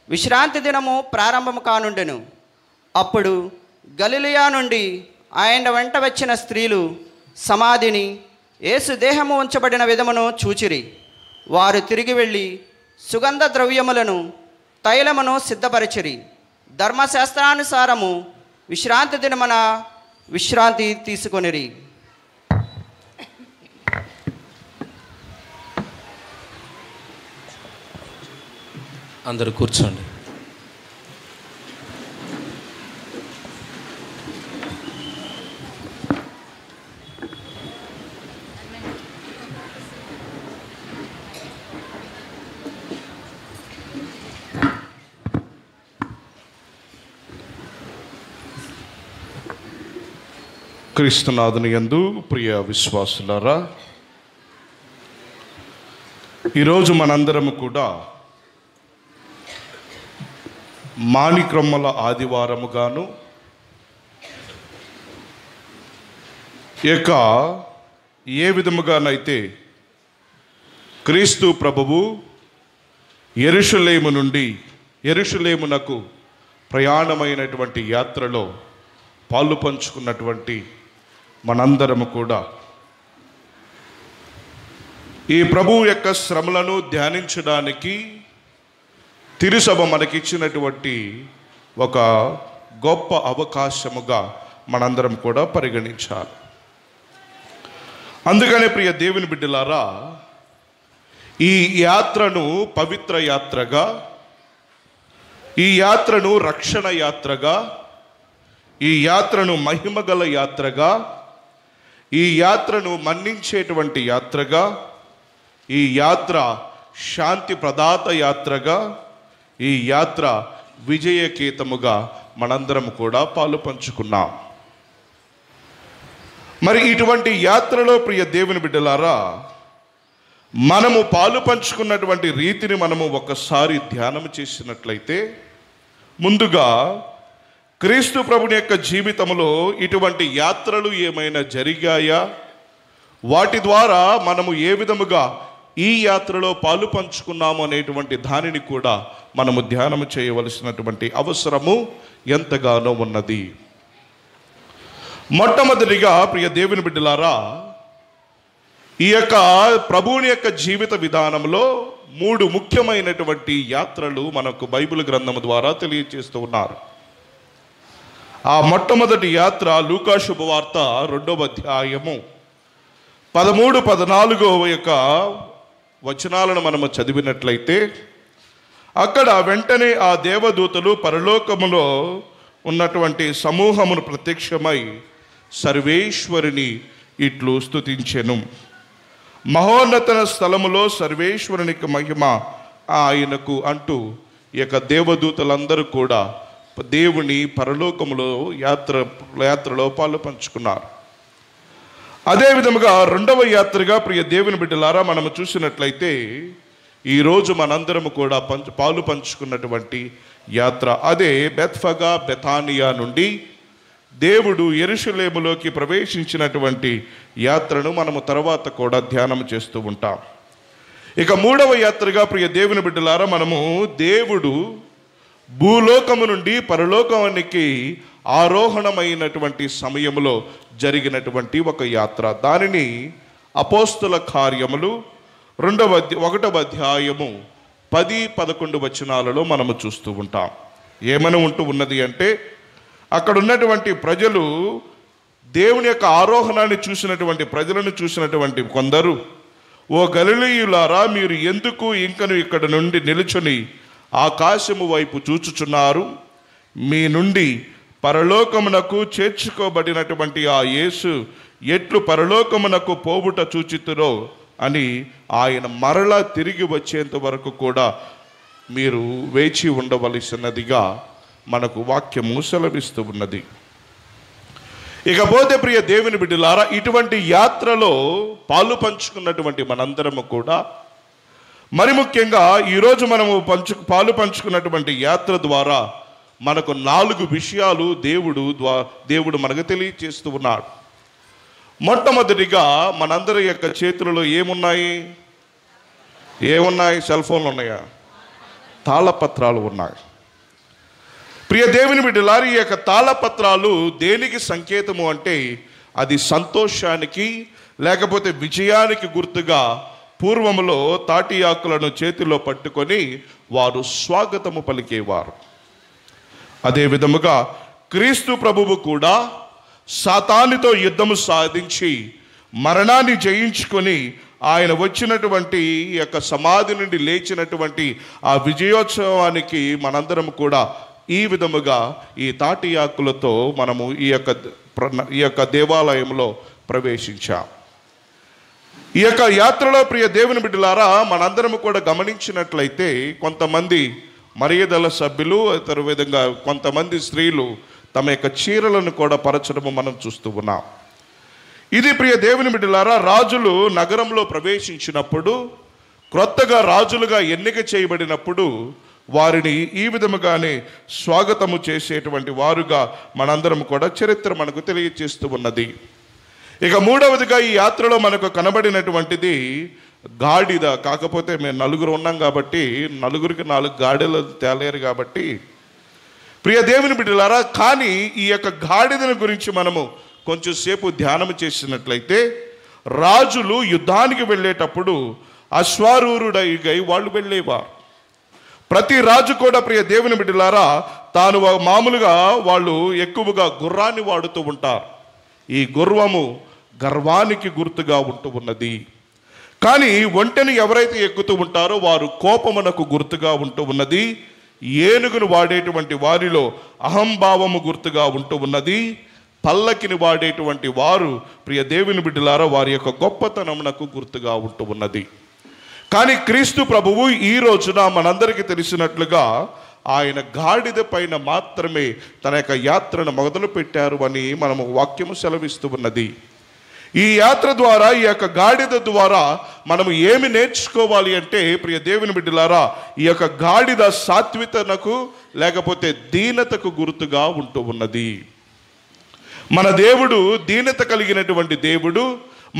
విశ్రాంతి దినము ప్రారంభము కానుండెను. అప్పుడు గలిలయ నుండి ఆయన వెంట వచ్చిన స్త్రీలు సమాధిని, యేసు దేహము ఉంచబడిన విధమును చూచిరి. వారు తిరిగి వెళ్ళి సుగంధ ద్రవ్యములను, తైలమును సిద్ధపరిచిరి. ధర్మశాస్త్రానుసారము విశ్రాంతి దినమున విశ్రాంతి తీసుకొనిరి. అందరూ కూర్చోండి. క్రీస్తునాథుని యందు ప్రియ విశ్వాసులారా, ఈరోజు మనందరము కూడా మాణిక్రమ్మల ఆదివారముగాను ఇక ఏ విధముగానైతే క్రీస్తు ప్రభువు యెరూషలేము నుండి యెరూషలేమునకు ప్రయాణమైనటువంటి యాత్రలో పాలు పంచుకున్నటువంటి మనందరము కూడా ఈ ప్రభువు యొక్క శ్రమలను ధ్యానించడానికి తిరుసభ మనకిచ్చినటువంటి ఒక గొప్ప అవకాశముగా మనందరం కూడా పరిగణించాలి. అందుకనే ప్రియ దేవుని బిడ్డలారా, ఈ యాత్రను పవిత్ర యాత్రగా, ఈ యాత్రను రక్షణ యాత్రగా, ఈ యాత్రను మహిమగల యాత్రగా, ఈ యాత్రను మన్నించేటువంటి యాత్రగా, ఈ యాత్ర శాంతి ప్రదాత యాత్రగా, ఈ యాత్ర విజయకేతముగా మనందరం కూడా పాలు పంచుకున్నాం. మరి ఇటువంటి యాత్రలో ప్రియ దేవుని బిడ్డలారా, మనము పాలు పంచుకున్నటువంటి రీతిని మనము ఒకసారి ధ్యానం చేసినట్లయితే, ముందుగా క్రీస్తు ప్రభుని యొక్క జీవితంలో ఇటువంటి యాత్రలు ఏమైనా జరిగాయా, వాటి ద్వారా మనము ఏ విధముగా ఈ యాత్రలో పాలు పంచుకున్నాము అనేటువంటి దానిని కూడా మనము ధ్యానం చేయవలసినటువంటి అవసరము ఎంతగానో ఉన్నది. మొట్టమొదటిగా ప్రియ దేవుని బిడ్డలారా, ఈ యొక్క ప్రభువుని యొక్క జీవిత విధానంలో 3 ముఖ్యమైనటువంటి యాత్రలు మనకు బైబిల్ గ్రంథము ద్వారా తెలియజేస్తూ ఉన్నారు. ఆ మొట్టమొదటి యాత్ర లూకా శుభవార్త 2వ అధ్యాయము 13, 14 యొక్క వచనాలను మనము చదివినట్లయితే, అక్కడ వెంటనే ఆ దేవదూతలు పరలోకములో ఉన్నటువంటి సమూహమును ప్రత్యక్షమై సర్వేశ్వరుని ఇట్లు స్తుతించెను. మహోన్నత స్థలములో సర్వేశ్వరునికి మహిమ ఆయనకు అంటూ ఈ యొక్క దేవదూతలందరూ కూడా దేవుని పరలోకములో యాత్రలో పాలు పంచుకున్నారు. అదే విధముగా 2వ యాత్రగా ప్రియ దేవుని బిడ్డలారా మనము చూసినట్లయితే, ఈరోజు మనందరము కూడా పాలు పంచుకున్నటువంటి యాత్ర అదే బెత్ఫగా బెతానియా నుండి దేవుడు యెరూషలేములోకి ప్రవేశించినటువంటి యాత్రను మనము తర్వాత కూడా ధ్యానం చేస్తూ ఉంటాం. ఇక 3వ యాత్రగా ప్రియ దేవుని బిడ్డలారా, మనము దేవుడు భూలోకము నుండి పరలోకానికి ఆరోహణమైనటువంటి సమయంలో జరిగినటువంటి ఒక యాత్ర, దానిని అపోస్తుల కార్యములు 1వ అధ్యాయము 10, 11 వచనాలలో మనము చూస్తూ ఉంటాం. ఏమని ఉంటూ ఉన్నది అంటే, అక్కడ ఉన్నటువంటి ప్రజలు దేవుని యొక్క ఆరోహణాన్ని చూసినటువంటి ప్రజలను చూసినటువంటి కొందరు, ఓ గలిలయులారా, మీరు ఎందుకు ఇంకను ఇక్కడ నుండి నిలుచుని ఆకాశము వైపు చూచుచున్నారు? మీ నుండి పరలోకమునకు చేర్చుకోబడినటువంటి ఆ యేసు ఎట్లు పరలోకమునకు పోవుట చూచితురో అని ఆయన మరలా తిరిగి వచ్చేంత వరకు కూడా మీరు వేచి ఉండవలసినదిగా మనకు వాక్యము సెలవిస్తూ ఉన్నది. ఇకపోతే ప్రియ దేవుని బిడ్డలారా, ఇటువంటి యాత్రలో పాలు పంచుకున్నటువంటి మనందరము కూడా, మరి ముఖ్యంగా ఈరోజు మనము పాలు పంచుకున్నటువంటి యాత్ర ద్వారా మనకు 4 విషయాలు దేవుడు మనకు తెలియజేస్తూ ఉన్నాడు. మొట్టమొదటిగా మనందరి యొక్క చేతులలో ఏమున్నాయి? సెల్ ఫోన్లు ఉన్నాయా? తాళపత్రాలు ఉన్నాయి. ప్రియ దేవుని బిడ్డలారా, ఈ యొక్క తాళపత్రాలు దేనికి సంకేతము అంటే, అది సంతోషానికి లేకపోతే విజయానికి గుర్తుగా పూర్వములో తాటి ఆకులను చేతిలో పట్టుకొని వారు స్వాగతము పలికేవారు. అదే విధముగా క్రీస్తు ప్రభువు కూడా సాతానుతో యుద్ధము సాధించి మరణాన్ని జయించుకొని ఆయన వచ్చినటువంటి ఈ యొక్క సమాధి నుండి లేచినటువంటి ఆ విజయోత్సవానికి మనందరం కూడా ఈ విధముగా ఈ తాటి ఆకులతో మనము ఈ యొక్క దేవాలయంలో ప్రవేశించాం. ఈ యొక్క యాత్రలో ప్రియ దేవుని బిడ్డలారా, మనందరం కూడా గమనించినట్లయితే కొంతమంది మర్యాదల సభ్యులు, ఇతర విధంగా కొంతమంది స్త్రీలు తమ యొక్క చీరలను కూడా పరచడము మనం చూస్తూ ఉన్నాం. ఇది ప్రియ దేవుని బిడ్డలారా, రాజులు నగరంలో ప్రవేశించినప్పుడు, క్రొత్తగా రాజులుగా ఎన్నిక చేయబడినప్పుడు వారిని ఈ విధముగానే స్వాగతము చేసేటువంటి వారుగా మనందరం కూడా చరిత్ర మనకు తెలియజేస్తూ ఉన్నది. ఇక 3వదిగా ఈ యాత్రలో మనకు కనబడినటువంటిది గాడిద. కాకపోతే మేము 4 ఉన్నాం కాబట్టి 4కి 4 గాడిదలు తేలేరు కాబట్టి ప్రియ దేవుని బిడ్డలారా, కానీ ఈ యొక్క గాడిదల గురించి మనము కొంచెం సేపు ధ్యానం చేసినట్లయితే, రాజులు యుద్ధానికి వెళ్ళేటప్పుడు అశ్వారూరుడై వాళ్ళు వెళ్ళేవారు. ప్రతి రాజు కూడా ప్రియ దేవుని బిడ్డలారా తాను మామూలుగా వాళ్ళు ఎక్కువగా గుర్రాన్ని వాడుతూ ఉంటారు. ఈ గుర్రము గర్వానికి గుర్తుగా ఉంటూ ఉన్నది. కానీ ఒంటెని ఎవరైతే ఎక్కుతూ ఉంటారో వారు కోపమునకు గుర్తుగా ఉంటూ ఉన్నది. ఏనుగును వాడేటువంటి వారిలో అహంభావము గుర్తుగా ఉంటూ ఉన్నది. పల్లకిని వాడేటువంటి వారు ప్రియ దేవుని బిడ్డలారా వారి యొక్క గొప్పతనమునకు గుర్తుగా ఉంటూ ఉన్నది. కానీ క్రీస్తు ప్రభువు ఈ రోజున మనందరికీ తెలిసినట్లుగా ఆయన గాడిద పైన మాత్రమే తన యొక్క యాత్రను మొదలు పెట్టారు అని మనము వాక్యము సెలవిస్తూ ఉన్నది. ఈ యాత్ర ద్వారా, ఈ యొక్క గాడిద ద్వారా మనము ఏమి నేర్చుకోవాలి అంటే ప్రియ దేవుని బిడ్డలారా, ఈ యొక్క గాడిద సాత్వికతకు లేకపోతే దీనతకు గుర్తుగా ఉంటూ ఉన్నది. మన దేవుడు దీనత కలిగినటువంటి దేవుడు.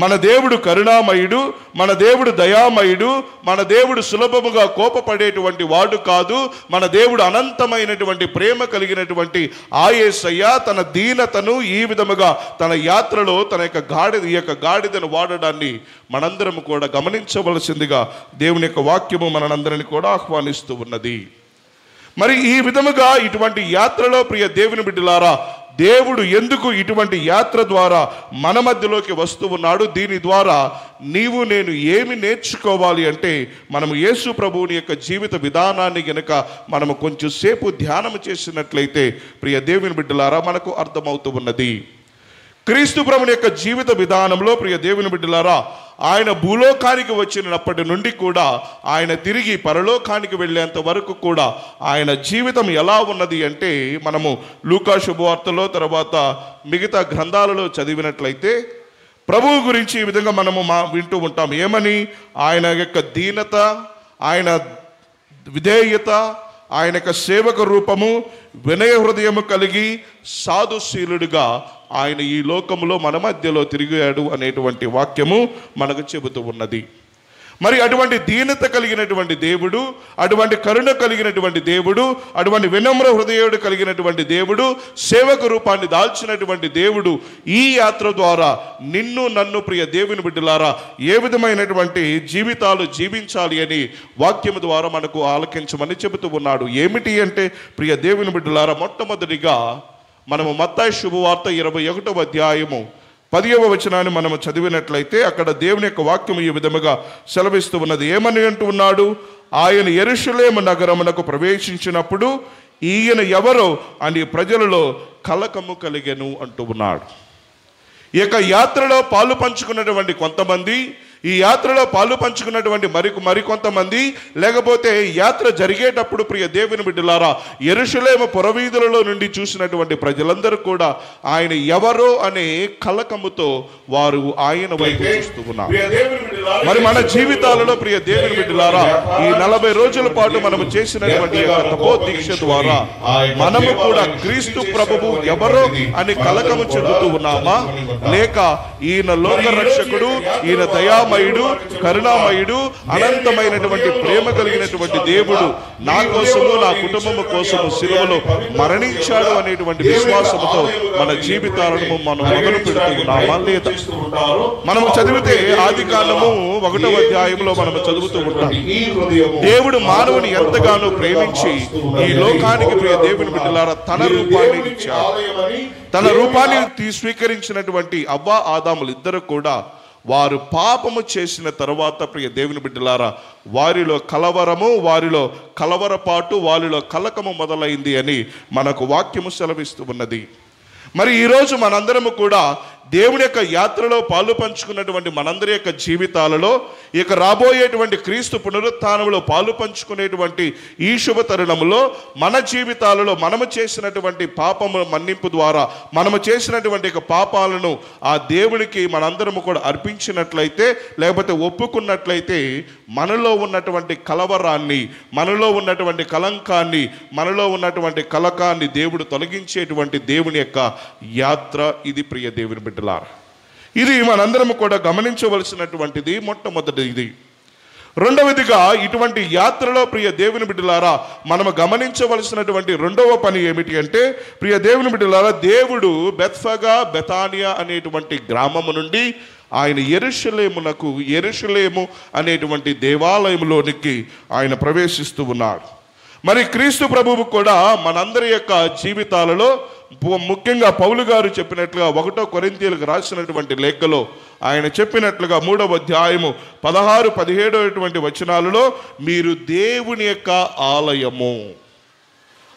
మన దేవుడు కరుణామయుడు, మన దేవుడు దయామయుడు, మన దేవుడు సులభముగా కోపపడేటువంటి వాడు కాదు. మన దేవుడు అనంతమైనటువంటి ప్రేమ కలిగినటువంటి ఆ యేసయ్య తన దీనతను ఈ విధముగా తన యాత్రలో తన యొక్క గాడిదను వాడడాన్ని మనందరం కూడా గమనించవలసిందిగా దేవుని యొక్క వాక్యము మనందరిని కూడా ఆహ్వానిస్తూ ఉన్నది. మరి ఈ విధముగా ఇటువంటి యాత్రలో ప్రియ దేవుని బిడ్డలారా దేవుడు ఎందుకు ఇటువంటి యాత్ర ద్వారా మన మధ్యలోకి వస్తూ ఉన్నాడు? దీని ద్వారా నీవు నేను ఏమి నేర్చుకోవాలి అంటే మనము యేసు ప్రభువుని యొక్క జీవిత విధానాన్ని గనక మనము కొంచెం సేపు ధ్యానం చేసినట్లయితే ప్రియ దేవుని బిడ్డలారా మనకు అర్థమవుతూ ఉన్నది. క్రీస్తు ప్రభుని యొక్క జీవిత విధానంలో ప్రియ దేవుని బిడ్డలారా ఆయన భూలోకానికి వచ్చినప్పటి నుండి కూడా ఆయన తిరిగి పరలోకానికి వెళ్ళేంత వరకు కూడా ఆయన జీవితం ఎలా ఉన్నది అంటే మనము లూకా శుభవార్తలో తర్వాత మిగతా గ్రంథాలలో చదివినట్లయితే ప్రభువు గురించి ఈ విధంగా మనము వింటూ ఉంటాం. ఏమని? ఆయన యొక్క దీనత, ఆయన విధేయత, ఆయన యొక్క సేవక రూపము, వినయ హృదయము కలిగి సాధుశీలుడిగా ఆయన ఈ లోకములో మన మధ్యలో తిరిగాడు అనేటువంటి వాక్యము మనకు చెబుతూ ఉన్నది. మరి అటువంటి దీనత కలిగినటువంటి దేవుడు, అటువంటి కరుణ కలిగినటువంటి దేవుడు, అటువంటి వినమ్ర హృదయుడు కలిగినటువంటి దేవుడు, సేవక రూపాన్ని దాల్చినటువంటి దేవుడు ఈ యాత్ర ద్వారా నిన్ను నన్ను ప్రియ దేవుని బిడ్డలారా ఏ విధమైనటువంటి జీవితాలు జీవించాలి అని వాక్యము ద్వారా మనకు ఆలకించమని చెబుతూ ఉన్నాడు. ఏమిటి అంటే ప్రియ దేవుని బిడ్డలారా మొట్టమొదటిగా మనము మత్తయి శుభవార్త 21వ అధ్యాయము 10వ వచనాన్ని మనము చదివినట్లయితే అక్కడ దేవుని యొక్క వాక్యము ఈ విధముగా సెలవిస్తూ ఉన్నది. ఏమని అంటూ ఉన్నాడు? ఆయన యెరూషలేము నగరమునకు ప్రవేశించినప్పుడు ఈయన ఎవరో అని ప్రజలలో కలకము కలిగెను అంటూ ఉన్నాడు. ఈ యొక్క యాత్రలో పాలు పంచుకున్నటువంటి కొంతమంది, ఈ యాత్రలో పాలు పంచుకున్నటువంటి మరికొంతమంది, లేకపోతే యాత్ర జరిగేటప్పుడు ప్రియ దేవుని బిడ్డలారా యెరూషలేము పురవీధులలో నుండి చూసినటువంటి ప్రజలందరూ కూడా ఆయన ఎవరో అనే కలకముతో వారు ఆయన వైపు చూస్తూ ఉన్నారు. మరి మన జీవితాలలో ప్రియ దేవుని బిడ్డలారా ఈ 40 రోజుల పాటు మనము చేసినటువంటి తపోదీక్ష ద్వారా మనము కూడా క్రీస్తు ప్రభువు ఎవరో అని కలకము చెందుతూ ఉన్నామా? లేక ఈయన లోక రక్షకుడు, ఈయన దయామయుడు, కరుణామయుడు, అనంతమైనటువంటి ప్రేమ కలిగినటువంటి దేవుడు నా కోసము నా కుటుంబము కోసము శిలువలో మరణించాడు అనేటువంటి విశ్వాసముతో మన జీవితాలను మనం మొదలు పెడుతూ ఉన్నామా లేదా? మనము చదివితే ఆదికాండము 1వ అధ్యాయంలో మనము చదువుతూ ఉంటాం. దేవుడు మానవుని ఎంతగానో ప్రేమించి ఈ లోకానికి ప్రియ దేవుని బిడ్డలారా తన రూపాన్ని ఇచ్చాడు. తన రూపాన్ని స్వీకరించినటువంటి అవ్వ ఆదాములు ఇద్దరు కూడా వారు పాపము చేసిన తర్వాత ప్రియ దేవుని బిడ్డలారా వారిలో కలవరము, వారిలో కలవరపాటు, వారిలో కలకము మొదలైంది అని మనకు వాక్యము సెలవిస్తూ ఉన్నది. మరి ఈరోజు మనందరము కూడా దేవుని యొక్క యాత్రలో పాలు పంచుకున్నటువంటి మనందరి యొక్క జీవితాలలో ఇక రాబోయేటువంటి క్రీస్తు పునరుత్థానంలో పాలు పంచుకునేటువంటి ఈ శుభ తరుణంలో మన జీవితాలలో మనము చేసినటువంటి పాపము మన్నింపు ద్వారా మనము చేసినటువంటి పాపాలను ఆ దేవునికి మనందరము కూడా అర్పించినట్లయితే, లేకపోతే ఒప్పుకున్నట్లయితే మనలో ఉన్నటువంటి కలవరాన్ని, మనలో ఉన్నటువంటి కలంకాన్ని, మనలో ఉన్నటువంటి కలకాన్ని దేవుడు తొలగించేటువంటి దేవుని యొక్క యాత్ర ఇది ప్రియ దేవుని బిడ్డ. ఇది మనందరం కూడా గమనించవలసినటువంటిది మొట్టమొదటిది. రెండవదిగా ఇటువంటి యాత్రలో ప్రియ దేవుని బిడ్డలారా మనము గమనించవలసినటువంటి రెండవ పని ఏమిటి అంటే, ప్రియ దేవుని బిడ్డలారా, దేవుడు బెత్ఫగా బెతానియా అనేటువంటి గ్రామము నుండి ఆయన యెరూషలేము అనేటువంటి దేవాలయంలోనికి ఆయన ప్రవేశిస్తూ ఉన్నాడు. మరి క్రీస్తు ప్రభువు కూడా మనందరి యొక్క జీవితాలలో ముఖ్యంగా పౌలు గారు చెప్పినట్లుగా 1 కొరింథీయులకు రాసినటువంటి లేఖలో ఆయన చెప్పినట్లుగా 3వ అధ్యాయము 16-17 వచనాలలో మీరు దేవుని యొక్క ఆలయము.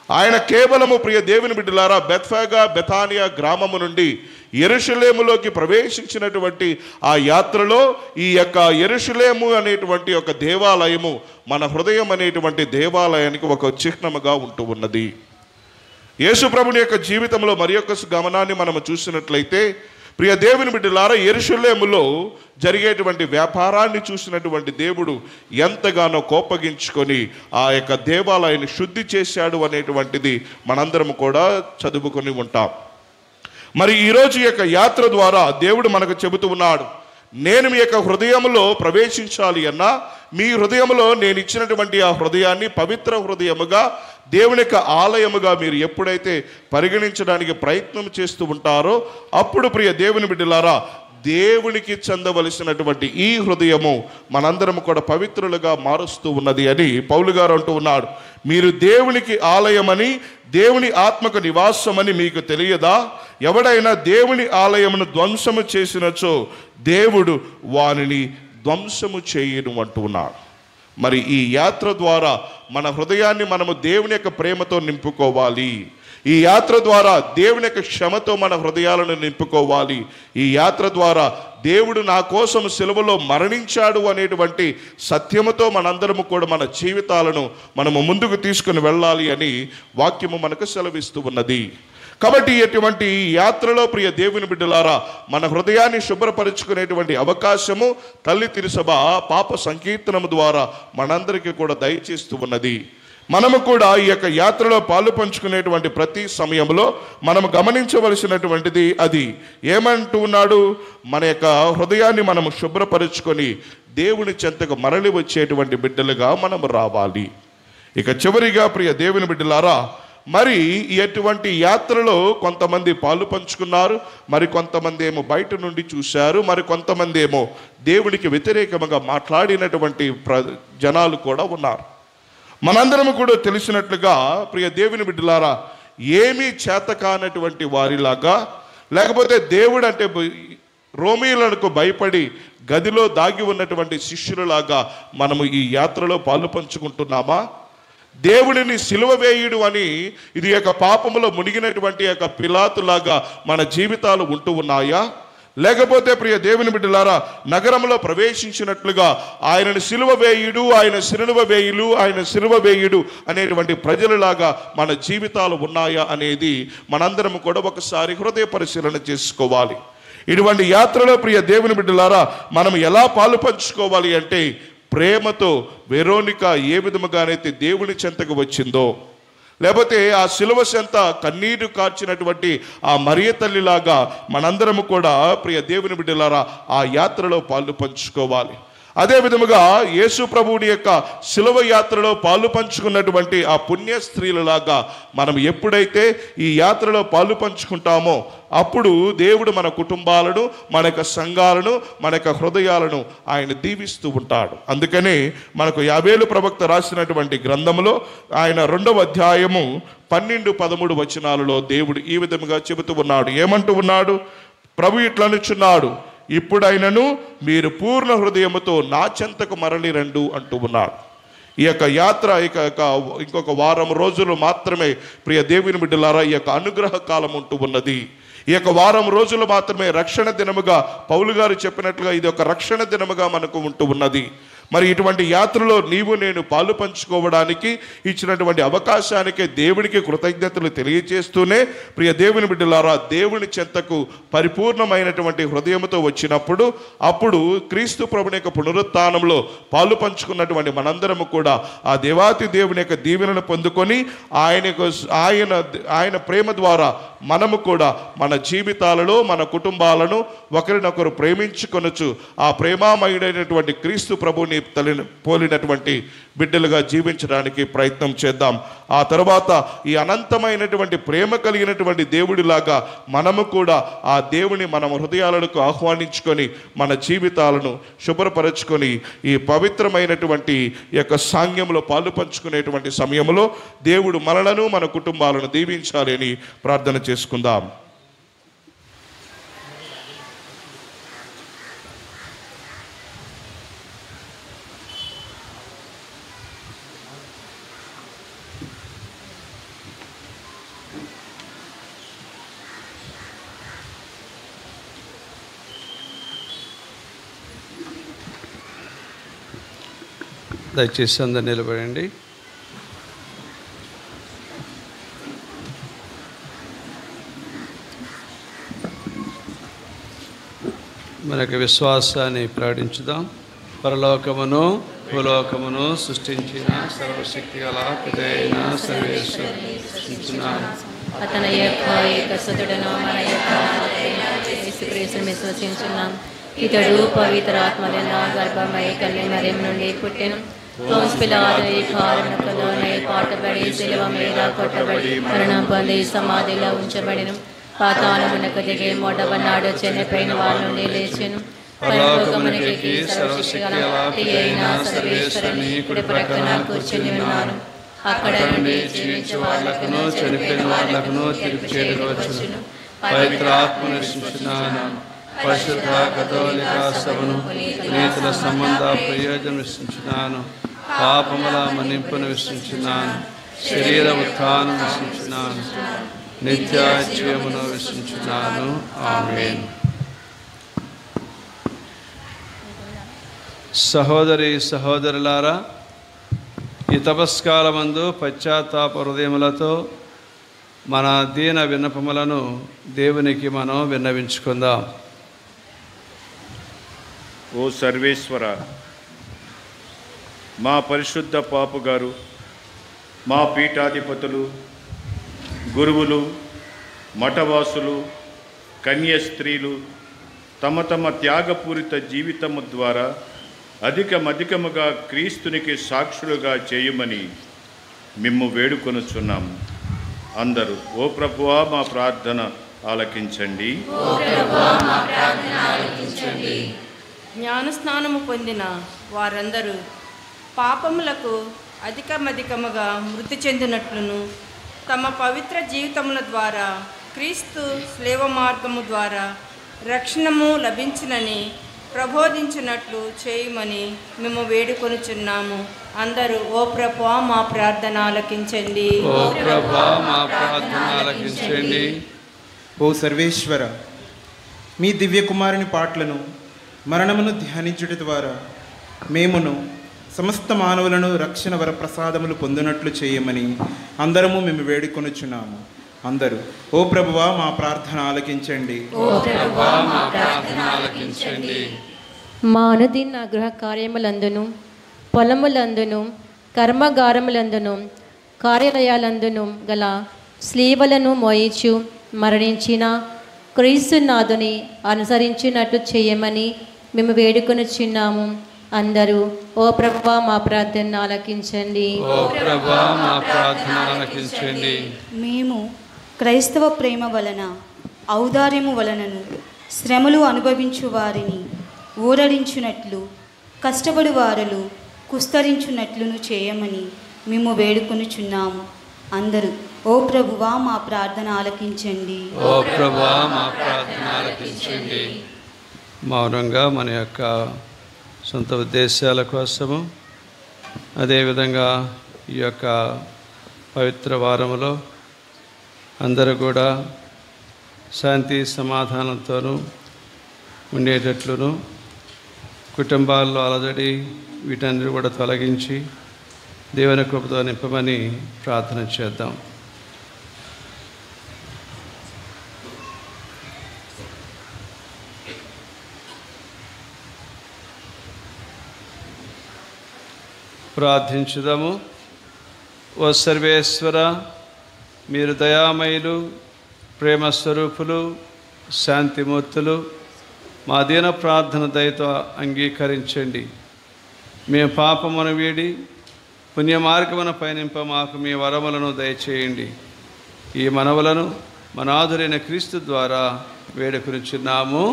ఆయన కేవలము ప్రియ దేవుని బిడ్డలారా బెత్ఫగా బెతానియా గ్రామము నుండి యెరూషలేములోకి ప్రవేశించినటువంటి ఆ యాత్రలో ఈ యొక్క యెరూషలేము అనేటువంటి ఒక దేవాలయము మన హృదయం అనేటువంటి దేవాలయానికి ఒక చిహ్నముగా ఉంటూ ఉన్నది. యేసు ప్రభుని యొక్క జీవితంలో మరి యొక్క గమనాన్ని మనము చూసినట్లయితే, ప్రియ దేవుని బిడ్డలారా, యెరూషలేములో జరిగేటువంటి వ్యాపారాన్ని చూసినటువంటి దేవుడు ఎంతగానో కోపగించుకొని ఆ యొక్క దేవాలయాన్ని శుద్ధి చేశాడు అనేటువంటిది మనందరం కూడా చదువుకొని ఉంటాం. మరి ఈరోజు ఈ యొక్క యాత్ర ద్వారా దేవుడు మనకు చెబుతూ ఉన్నాడు, నేను మీ యొక్క హృదయంలో ప్రవేశించాలి అన్నా మీ హృదయంలో నేను ఇచ్చినటువంటి ఆ హృదయాన్ని పవిత్ర హృదయముగా దేవుని యొక్క ఆలయముగా మీరు ఎప్పుడైతే పరిగణించడానికి ప్రయత్నం చేస్తూ ఉంటారో అప్పుడు ప్రియ దేవుని బిడ్డలారా దేవునికి చెందవలసినటువంటి ఈ హృదయము మనందరం కూడా పవిత్రులుగా మారుస్తూ ఉన్నది అని పౌలు గారు అంటూ ఉన్నాడు. మీరు దేవునికి ఆలయమని దేవుని ఆత్మకు నివాసమని మీకు తెలియదా? ఎవడైనా దేవుని ఆలయమును ధ్వంసము చేసినచో దేవుడు వానిని ధ్వంసము చేయను అంటున్నాడు. మరి ఈ యాత్ర ద్వారా మన హృదయాన్ని మనము దేవుని యొక్క ప్రేమతో నింపుకోవాలి. ఈ యాత్ర ద్వారా దేవుని యొక్క క్షమతో మన హృదయాలను నింపుకోవాలి. ఈ యాత్ర ద్వారా దేవుడు నా కోసం సిలువలో మరణించాడు అనేటువంటి సత్యముతో మనందరము కూడా మన జీవితాలను మనము ముందుకు తీసుకుని వెళ్ళాలి అని వాక్యము మనకు సెలవిస్తూ ఉన్నది. కాబట్టి ఇటువంటి యాత్రలో ప్రియ దేవుని బిడ్డలారా మన హృదయాన్ని శుభ్రపరుచుకునేటువంటి అవకాశము తల్లి తిరుసభ పాప సంకీర్తనము ద్వారా మనందరికీ కూడా దయచేస్తూ ఉన్నది. మనము కూడా ఈ యొక్క యాత్రలో పాలు పంచుకునేటువంటి ప్రతి సమయంలో మనము గమనించవలసినటువంటిది అది ఏమంటూ ఉన్నాడు, మన యొక్క హృదయాన్ని మనము శుభ్రపరుచుకొని దేవుని చెంతకు మరలి వచ్చేటువంటి బిడ్డలుగా మనము రావాలి. ఇక చివరిగా ప్రియ దేవుని బిడ్డలారా, మరి ఎటువంటి యాత్రలో కొంతమంది పాలు పంచుకున్నారు, మరి కొంతమంది ఏమో బయట నుండి చూశారు, మరి కొంతమంది ఏమో దేవుడికి వ్యతిరేకంగా మాట్లాడినటువంటి జనాలు కూడా ఉన్నారు. మనందరము కూడా తెలిసినట్లుగా ప్రియ దేవుని బిడ్డలారా ఏమీ చేతకానటువంటి వారిలాగా, లేకపోతే దేవుడు అంటే రోమీయులకు భయపడి గదిలో దాగి ఉన్నటువంటి శిష్యులలాగా మనము ఈ యాత్రలో పాలు పంచుకుంటున్నామా? దేవుడిని సిలువ వేయుడు అని ఇది యొక్క పాపములో మునిగినటువంటి యొక్క పిలాతులాగా మన జీవితాలు ఉంటూ ఉన్నాయా? లేకపోతే ప్రియ దేవుని బిడ్డలారా నగరంలో ప్రవేశించినట్లుగా ఆయనను సిలువ వేయుడు, ఆయన సిలువ వేయుడు అనేటువంటి ప్రజలలాగా మన జీవితాలు ఉన్నాయా అనేది మనందరం కూడా ఒకసారి హృదయ పరిశీలన చేసుకోవాలి. ఇటువంటి యాత్రలో ప్రియ దేవుని బిడ్డలారా మనం ఎలా పాలు పంచుకోవాలి అంటే, ప్రేమతో వెరోనిక ఏ విధముగానైతే దేవుని చెంతకు వచ్చిందో, లేకపోతే ఆ సిలువ చెంత కన్నీరు కార్చినటువంటి ఆ మరియ తల్లిలాగా మనందరము కూడా ప్రియ దేవుని బిడ్డలారా ఆ యాత్రలో పాలు పంచుకోవాలి. అదే విధముగా యేసు ప్రభువుని యొక్క సిలువ యాత్రలో పాలు పంచుకున్నటువంటి ఆ పుణ్య స్త్రీలలాగా మనం ఎప్పుడైతే ఈ యాత్రలో పాలు పంచుకుంటామో అప్పుడు దేవుడు మన కుటుంబాలను, మన యొక్క సంఘాలను, మన యొక్క హృదయాలను ఆయన దీవిస్తూ ఉంటాడు. అందుకనే మనకు యాబేలు ప్రవక్త రాసినటువంటి గ్రంథంలో ఆయన 2వ అధ్యాయము 12-13 వచనాలలో దేవుడు ఈ విధముగా చెబుతూ ఉన్నాడు. ఏమంటూ ఉన్నాడు? ప్రభు ఇట్లనుచున్నాడు, ఇప్పుడైనను మీరు పూర్ణ హృదయముతో నా చెంతకు మరలి రండు అంటూ ఉన్నాడు. ఈ యొక్క యాత్ర ఇంకొక వారం రోజులు మాత్రమే ప్రియ దేవుని బిడ్డలారా ఈ యొక్క అనుగ్రహ కాలం ఉంటూ ఉన్నది. ఈ యొక్క వారం రోజులు మాత్రమే రక్షణ దినముగా పౌలు గారు చెప్పినట్లుగా ఇది ఒక రక్షణ దినముగా మనకు ఉంటూ ఉన్నది. మరి ఇటువంటి యాత్రలో నీవు నేను పాలు పంచుకోవడానికి ఇచ్చినటువంటి అవకాశానికే దేవునికి కృతజ్ఞతలు తెలియజేస్తూనే ప్రియ దేవుని బిడ్డలారా దేవుని చెంతకు పరిపూర్ణమైనటువంటి హృదయంతో వచ్చినప్పుడు అప్పుడు క్రీస్తు ప్రభుని యొక్క పునరుత్థానంలో పాలు పంచుకున్నటువంటి మనందరము కూడా ఆ దేవాతి దేవుని యొక్క దీవెనను పొందుకొని ఆయన ప్రేమ ద్వారా మనము కూడా మన జీవితాలలో మన కుటుంబాలను ఒకరినొకరు ప్రేమించుకొనొచ్చు. ఆ ప్రేమామయుడైనటువంటి క్రీస్తు ప్రభుని పోలినటువంటి బిడ్డలుగా జీవించడానికి ప్రయత్నం చేద్దాం. ఆ తర్వాత ఈ అనంతమైనటువంటి ప్రేమ కలిగినటువంటి దేవుడిలాగా మనము కూడా ఆ దేవుని మన హృదయాలకు ఆహ్వానించుకొని మన జీవితాలను శుభ్రపరచుకొని ఈ పవిత్రమైనటువంటి యొక్క సాంగ్యంలో పాలు పంచుకునేటువంటి సమయంలో దేవుడు మనలను మన కుటుంబాలను దీవించాలి అని ప్రార్థన చేసుకుందాం. దయచేసి అందరు నిలబడండి. మనకు విశ్వాసాన్ని ప్రకటించుదాం. పరలోకమును భూలోకమును సృష్టించిన సర్వశక్తి గల పితైన సర్వేశ్వరుని సృష్టించున్నాను. అతని యొక్క ఏకసుతుడను మన యొక్క యేసుక్రీస్తుని విశ్వసించున్నాం. ఇతడు పవిత్రాత్మలను గర్భమై కన్య మరియం నుండి పుట్టెను. పోన్స్ పిలాతు ఈ కారణములోనే పాటబడి శిలువ మీద కొట్టబడి మరణం పొంది సమాధిలో ఉంచబడెను. పాతాళమునకు దిగి మూడవనాడు చనిపోయిన వారి నుండి లేచెను. పరలోకమునకెక్కి సర్వశక్తి గల అయిన సర్వేశ్వరుని కుడి ప్రక్కన కూర్చుని ఉన్నాను. అక్కడ నుండి జీవించే వాళ్ళకును చనిపోయిన వాళ్ళకును తీర్పు చేయవచ్చును. పవిత్రాత్మను సృష్టించున్నాను. పరిశుద్ధ కథోలిక సభను నీతుల సంబంధ ప్రయోజనం విశ్వసించున్నాను. పాపముల మన్నింపును విశ్వసించున్నాను. శరీర ఉత్థానం విశ్వసించున్నాను. నిత్యాజీవమును విశ్వసించున్నాను. ఆమేన్. సహోదరి సహోదరులారా, ఈ తపస్కాలమందు పశ్చాత్తాప హృదయములతో మన దీన విన్నపములను దేవునికి మనం విన్నవించుకుందాం. ఓ సర్వేశ్వర, మా పరిశుద్ధ పాపు గారు, మా పీఠాధిపతులు, గురువులు, మఠవాసులు, కన్య స్త్రీలు తమ తమ త్యాగపూరిత జీవితము ద్వారా అధికముగా క్రీస్తునికి సాక్షులుగా చేయమని మిమ్ము వేడుకొనుచున్నాము. అందరూ ఓ ప్రభువా మా ప్రార్థన ఆలకించండి. జ్ఞానస్నానము పొందిన వారందరూ పాపములకు అధికముగా మృతి చెందినట్లును తమ పవిత్ర జీవితముల ద్వారా క్రీస్తు స్లేవ మార్గము ద్వారా రక్షణము లభించునని ప్రబోధించినట్లు చేయమని మేము వేడుకొనుచున్నాము. అందరూ ఓ ప్రభువా మా ప్రార్థన ఆలకించండి. ఓ ప్రభువా మా ప్రార్థన ఆలకించండి. ఓ సర్వేశ్వర, మీ దివ్య కుమారుని పాటలను మరణమును ధ్యానించుట ద్వారా మేమును సమస్త మానవులను రక్షణ వరప్రసాదములు పొందినట్లు చేయమని అందరము మేము వేడుకొనుచున్నాము. అందరూ ఓ ప్రభువా మా ప్రార్థన ఆలకించండి. ఓ ప్రభువా మా ప్రార్థన ఆలకించండి. మా అనుదిన గృహ కార్యములందును పొలములందును కర్మగారములందును కార్యాలయాలందును గల స్లీవలను మోయిచు మరణించిన క్రీస్తునాథుని అనుసరించినట్టు చేయమని మేము వేడుకొనుచున్నాము. అందరూ ఓ ప్రభువా మా ప్రార్థన ఆలకించండి. ఓ ప్రభువా మా ప్రార్థన ఆలకించండి. మేము క్రైస్తవ ప్రేమ వలన ఔదార్యము వలనను శ్రమలు అనుభవించు వారిని ఊరడించునట్లు కష్టపడు వారులు కుస్తరించునట్లును చేయమని మేము వేడుకొనుచున్నాము. అందరూ ఓ ప్రభువా మా ప్రార్థన ఆలకించండి. ఓ ప్రభువా మా ప్రార్థన ఆలకించండి. మౌనంగా మన యొక్క సొంత ఉద్దేశాల కోసము, అదేవిధంగా ఈ యొక్క పవిత్ర వారములో అందరూ కూడా శాంతి సమాధానంతోనూ ఉండేటట్లును, కుటుంబాల్లో అలజడి వీటన్ని కూడా తొలగించి దేవుని కృపతో నింపమని ప్రార్థన చేద్దాం. ప్రార్థించుదాము. ఓ సర్వేశ్వర, మీరు దయామయులు, ప్రేమస్వరూపులు, శాంతిమూర్తులు, మా దీన ప్రార్థన దయతో అంగీకరించండి. మేము పాపమును వీడి పుణ్యమార్గమును పయనింప మాకు మీ వరములను దయచేయండి. ఈ మనవులను మన ఆదురైన క్రీస్తు ద్వారా వేడుకొనుచున్నాము.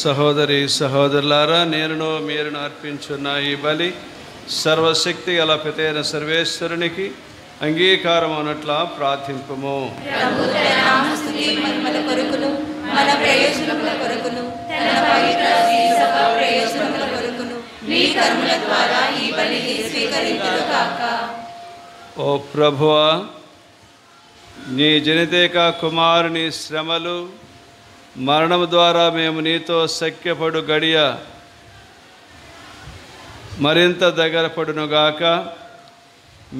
సహోదరి సహోదరులారా, నేనును మీరును అర్పించున్న ఈ బలి సర్వశక్తి గల పితైన సర్వేశ్వరునికి అంగీకారం అన్నట్ల ప్రార్థింపము. మన ప్రయోజనముల కొరకును తన పవిత్ర సభ ప్రయోజనముల కొరకును మీ కర్మల ద్వారా ఈ బలిని స్వీకరించుగాక. ఓ ప్రభువా, నీ జనితేక కుమారుని శ్రమలు మరణము ద్వారా మేము నీతో సఖ్యపడు గడియ మరింత దగ్గర పడునుగాక.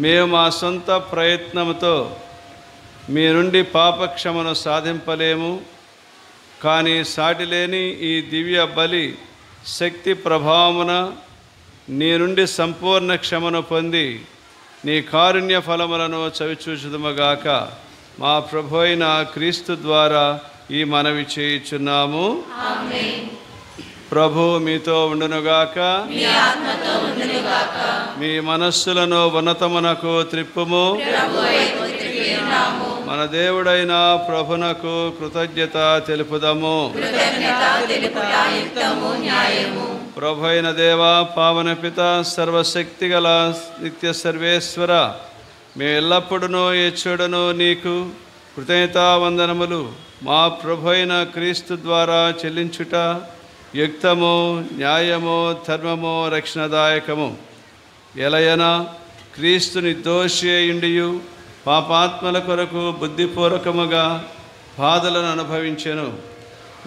మేము మా సొంత ప్రయత్నంతో మీ నుండి పాపక్షమను సాధింపలేము. కానీ సాటిలేని ఈ దివ్య బలి శక్తి ప్రభావమున నీ నుండి సంపూర్ణ క్షమను పొంది నీ కారుణ్య ఫలములను చవిచూచుదుముగాక. మా ప్రభు అయిన క్రీస్తు ద్వారా ఈ మనవి చేయుచున్నాము. ప్రభు మీతో ఉండునుగాక. మీ ఆత్మతో ఉండునుగాక. మీ మనస్సులను ఉన్నతమునకు త్రిప్పుము. ప్రభు వైపు త్రిప్పి ఉన్నాము. మన దేవుడైన ప్రభునకు కృతజ్ఞత తెలుపుదము. కృతజ్ఞత తెలుపుట యుక్తము, న్యాయము. ప్రభు అయిన దేవ, పావన పిత, సర్వశక్తిగల నిత్య సర్వేశ్వర, మేము ఎల్లప్పుడూ ఎచ్చుడను నీకు కృతజ్ఞతావందనములు మా ప్రభు అయిన క్రీస్తు ద్వారా చెల్లించుట యుక్తము, న్యాయము, ధర్మము, రక్షణదాయకము. ఎలయన క్రీస్తు నిర్దోషి అయ్యుండియు పాపాత్మల కొరకు బుద్ధిపూర్వకముగా బాధలను అనుభవించెను.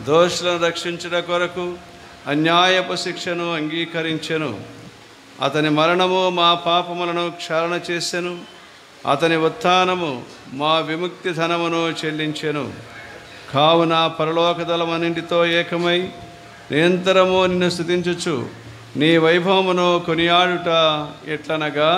దోషులను రక్షించుట కొరకు అన్యాయపు శిక్షను అంగీకరించెను. అతని మరణము మా పాపములను క్షాళన చేసెను. అతని ఉత్థానము మా విముక్తి ధనమును చెల్లించెను. కావున పరలోక దళమన్నింటితో ఏకమై నిరంతరము నిన్ను స్తుతించుచు నీ వైభవమును కొనియాడుట ఎట్లనగా,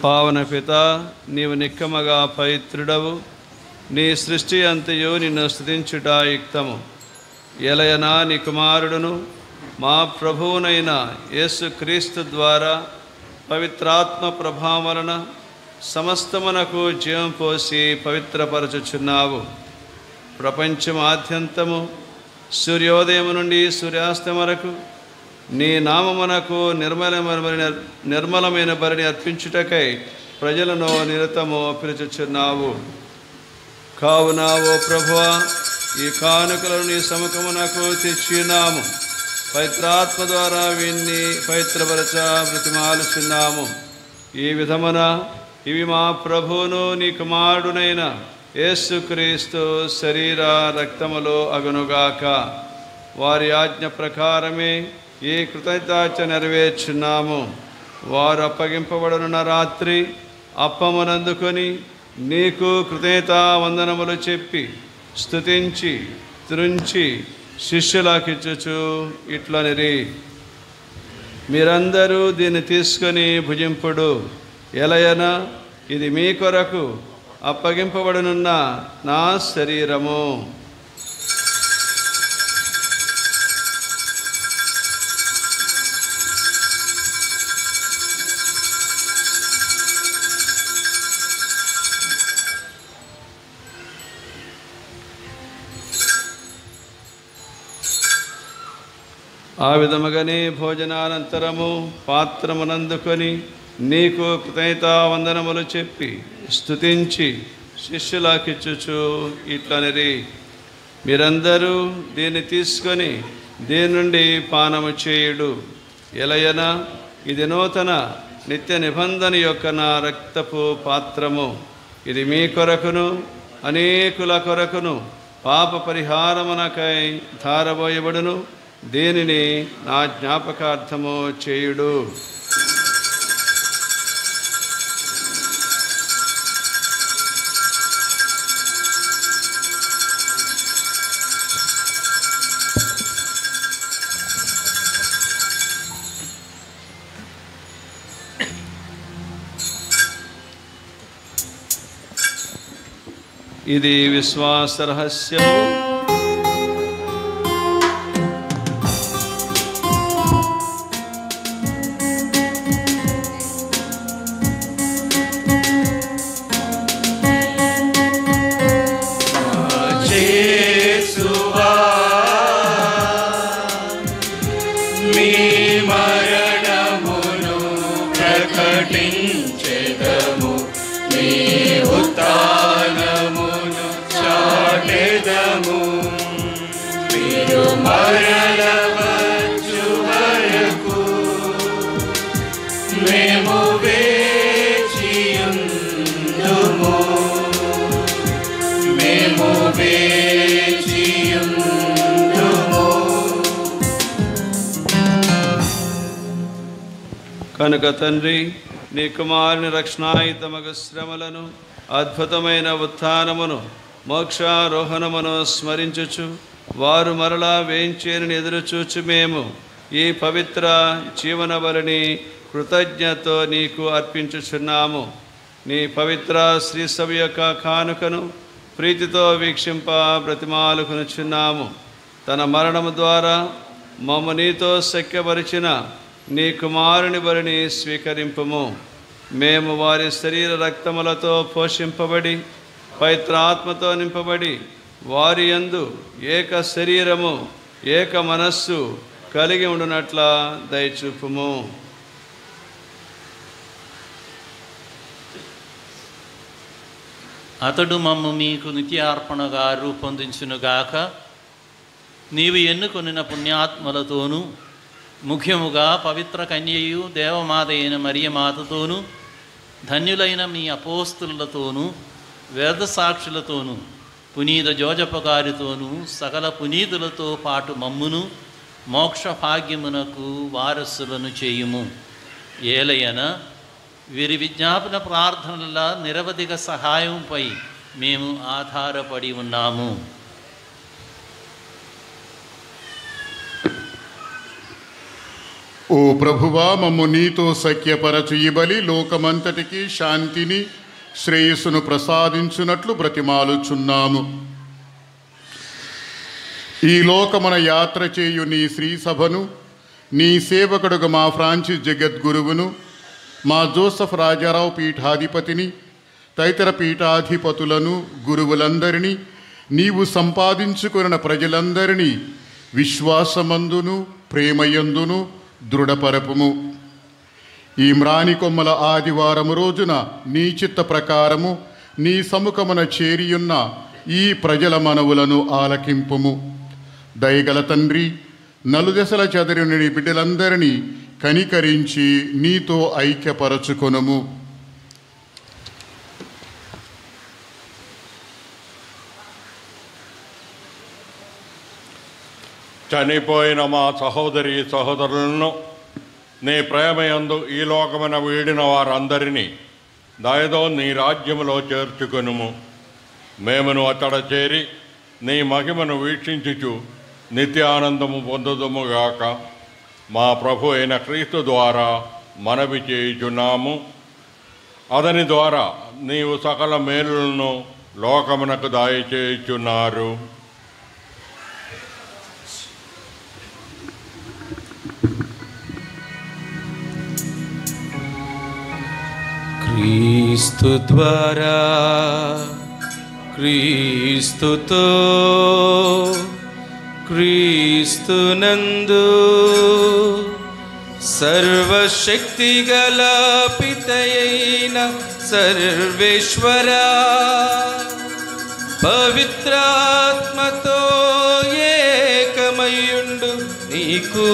పావన పిత, నీవు నిక్కమగా పవిత్రుడవు. నీ సృష్టి అంతయు నిన్ను స్తుతించుట యుక్తము. ఎలయనా నీ కుమారుడును మా ప్రభువునైన యేసుక్రీస్తు ద్వారా పవిత్రాత్మ ప్రభావం వలన సమస్తమునకు జీవం పోసి పవిత్రపరచుచున్నావు. ప్రపంచమాద్యంతము సూర్యోదయం నుండి సూర్యాస్తం వరకు నీ నామమునకు నిర్మలమైన బలిని అర్పించుటకై ప్రజలను నిరతము పిలుచుచున్నావు. కావున ఓ ప్రభువా, ఈ కానుకలను నీ సముఖమునకు తెచ్చినాము. పవిత్రాత్మ ద్వారా వీన్ని పవిత్రపరచ బ్రతిమాలుచున్నాము. ఈ విధమున ఇవి మా ప్రభువును నీ కుమారుడునైన యేసుక్రీస్తు శరీర రక్తములో అగునుగాక. వారి ఆజ్ఞ ప్రకారమే ఈ కృతజ్ఞత నెరవేర్చున్నాము. వారు అప్పగింపబడనున్న రాత్రి అప్పమునందుకొని నీకు కృతజ్ఞతా వందనములు చెప్పి స్తుతించి త్రుంచి శిష్యులకిచ్చుచు ఇట్లనిరి, మీరందరూ దీన్ని తీసుకొని భుజింపుడు. ఎలయన ఇది మీ కొరకు అప్పగింపబడనున్న నా శరీరము. ఆ విధముగానే భోజనానంతరము పాత్రమునందుకొని నీకు కృతజ్ఞతా వందనములు చెప్పి స్తుతించి శిష్యులకిచ్చుచు ఇట్లనిరి, మీరందరూ దీన్ని తీసుకొని దీని నుండి పానము చేయుడు. ఎలయన ఇది నూతన నిత్య నిబంధన యొక్క నా రక్తపు పాత్రము. ఇది మీ కొరకును అనేకుల కొరకును పాప పరిహారమునకై ధారబోయబడును. దీనిని నా జ్ఞాపకార్థము చేయుడు. ఇది విశ్వాస రహస్యము. యేసువా మీ మరణమును ప్రకటించెదము, మీ ఉత్థానమును చాటెదము. మీరు మరల వచ్చు వరకు మేము వేచియుందుము, మేము వేచియుందుము. కనుక తండ్రి, నీ కుమారుని రక్షణాయుతమగు శ్రమలను, అద్భుతమైన ఉత్థానమును, మోక్షారోహణమును స్మరించుచు వారు మరలా వేంచేరిని ఎదురుచూచు మేము ఈ పవిత్ర జీవన బలిని కృతజ్ఞతతో నీకు అర్పించుచున్నాము. నీ పవిత్ర శ్రీ సభ యొక్క కానుకను ప్రీతితో వీక్షింప బ్రతిమాలుకొనుచున్నాము. తన మరణము ద్వారా మమ్మ నీతో సఖ్యపరిచిన నీ కుమారుని బలిని స్వీకరింపుము. మేము వారి శరీర రక్తములతో పోషింపబడి పవిత్రాత్మతో నింపబడి వారి యందు ఏక శరీరము ఏక మనస్సు కలిగి ఉండునట్ల దయచూపుము. అతడు మమ్ము మీకు నిత్యార్పణగా రూపొందించునుగాక. నీవు ఎన్నుకొనిన పుణ్యాత్మలతోనూ ముఖ్యముగా పవిత్ర కన్యయు దేవమాత అయిన మరియమాతతోనూ ధన్యులైన మీ అపోస్తులతోనూ వేద సాక్షులతోనూ పునీత జోజప్ప గారితోనూ సకల పునీతులతో పాటు మమ్మును మోక్ష భాగ్యమునకు వారసులను చేయుము. ఏలయన వీరి విజ్ఞాపన ప్రార్థనల నిరవధిక సహాయంపై మేము ఆధారపడి ఉన్నాము. ఓ ప్రభువా, మమ్ము నీతో సఖ్యపరచు ఈ బలి లోకమంతటికి శాంతిని శ్రేయస్సును ప్రసాదించున్నట్లు బ్రతిమాలుచున్నాము. ఈ లోకమున యాత్ర చేయు నీ శ్రీ సభను, నీ సేవకుడుగా మా ఫ్రాన్సిస్ జగద్గురువును, మా జోసఫ్ రాజారావు పీఠాధిపతిని, తదితర పీఠాధిపతులను, గురువులందరినీ, నీవు సంపాదించుకున్న ప్రజలందరినీ విశ్వాసమందును ప్రేమయందును దృఢపరపుము. ఈ మ్రాని కొమ్మల ఆదివారము రోజున నీ చిత్త ప్రకారము నీ సముఖమున చేరియున్న ఈ ప్రజల మనవులను ఆలకింపుము. దయగల తండ్రి, నలుదెసల చెదరిన నీ బిడ్డలందరినీ కనికరించి నీతో ఐక్యపరచుకొనుము. చనిపోయిన మా సహోదరి సహోదరులను నీ ప్రేమయందు ఈ లోకమున వీడిన వారందరినీ దయతో నీ రాజ్యములో చేర్చుకొనుము. మేమును అతడ చేరి నీ మహిమను వీక్షించుచు నిత్యానందము పొందుదుముగాక. మా ప్రభు అయిన క్రీస్తు ద్వారా మనవి చేయుచున్నాము. అతని ద్వారా నీవు సకల మేలులను లోకమునకు దయచేయుచున్నారు. క్రీస్తు ద్వారా క్రీస్తుతో క్రీస్తునందు సర్వశక్తిగల పితయైన సర్వేశ్వరా, పవిత్రాత్మతో ఏకమయుండు నీకు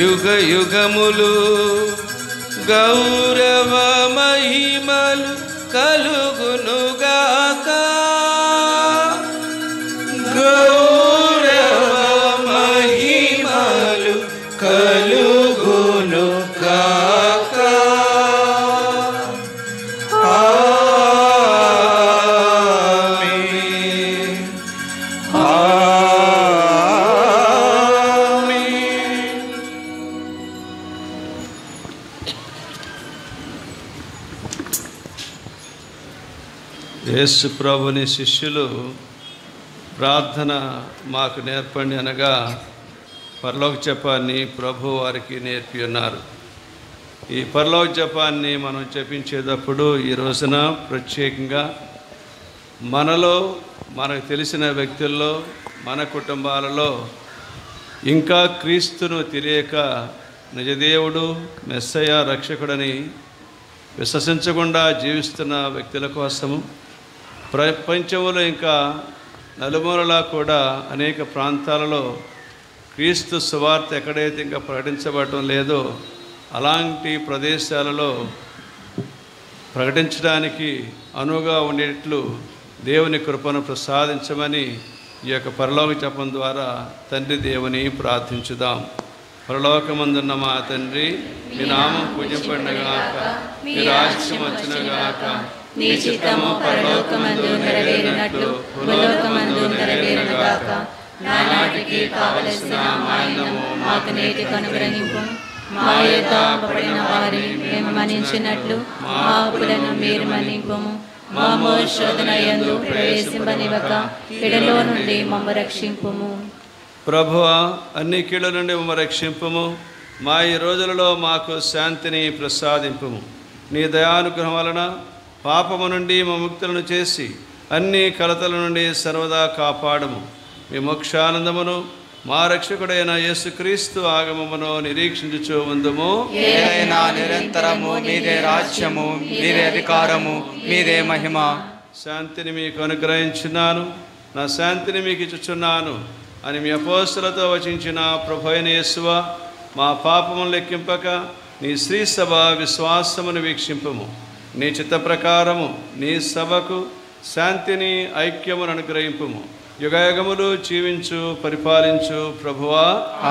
యుగ యుగములు గౌరవ మహిమలు కలుగునుగాక. గౌరవ యేసు ప్రభుని శిష్యులు ప్రార్థన మాకు నేర్పండి అనగా పరలోక జపాన్ని ప్రభు వారికి నేర్పి ఉన్నారు. ఈ పరలోక జపాన్ని మనం జపించేటప్పుడు ఈ రోజున ప్రత్యేకంగా మనలో మనకు తెలిసిన వ్యక్తుల్లో మన కుటుంబాలలో ఇంకా క్రీస్తును తెలియక నిజదేవుడు మెస్సయ్య రక్షకుడని విశ్వసించకుండా జీవిస్తున్న వ్యక్తుల కోసము, ప్రపంచంలో ఇంకా నలుమూలలా కూడా అనేక ప్రాంతాలలో క్రీస్తు సువార్త ఎక్కడైతే ఇంకా ప్రకటించబడటం లేదో అలాంటి ప్రదేశాలలో ప్రకటించడానికి అనువుగా ఉండేట్లు దేవుని కృపను ప్రసాదించమని ఈ యొక్క పరలోక జపం ద్వారా తండ్రి దేవుని ప్రార్థించుదాం. పరలోకమందున్న మా తండ్రి, మీ నామం పూజింపబడునుగాక, మీ రాజ్యం వచ్చునుగాక, నీ చిత్తము పరలోకమందు నెరవేరినట్లు భూలోకమందు నెరవేరునుగాక. నానాటికి కావలసిన మా అన్నము మాకు నేటికి అనుగ్రహింపు. మా యొద్ద అప్పుబడిన వారిని మేము మన్నించినట్లు మా అప్పులను మీరు మన్నింపుము. మా శోధన యందు ప్రవేశింపనివ్వక కీడులో నుండి మమ్మ రక్షింపుము. ప్రభువా, అన్ని కీడుల నుండి మమ్మ రక్షింపుము. మా ఈ రోజులలో మాకు శాంతిని ప్రసాదింపుము. నీ దయానుగ్రహం వలన పాపము నుండి మా ముక్తులను చేసి అన్ని కలతల నుండి సర్వదా కాపాడము. మీ మోక్షానందమును మా రక్షకుడైన యేసుక్రీస్తు ఆగమమును నిరీక్షించుచూ ఉందుము. ఏదైనా నిరంతరము మీదే రాజ్యము, మీదే అధికారము, మీదే మహిమ. శాంతిని మీకు అనుగ్రహించున్నాను, నా శాంతిని మీకు ఇచ్చుచున్నాను అని మీ అపోస్తలతో వచించిన ప్రభువైన యేసువా, మా పాపమును లెక్కింపక నీ శ్రీ సభ విశ్వాసమును వీక్షింపము. నీ చిత్త ప్రకారము నీ సభకు శాంతిని ఐక్యమును అనుగ్రహింపుము. యుగయుగములు జీవించు పరిపాలించు ప్రభువా,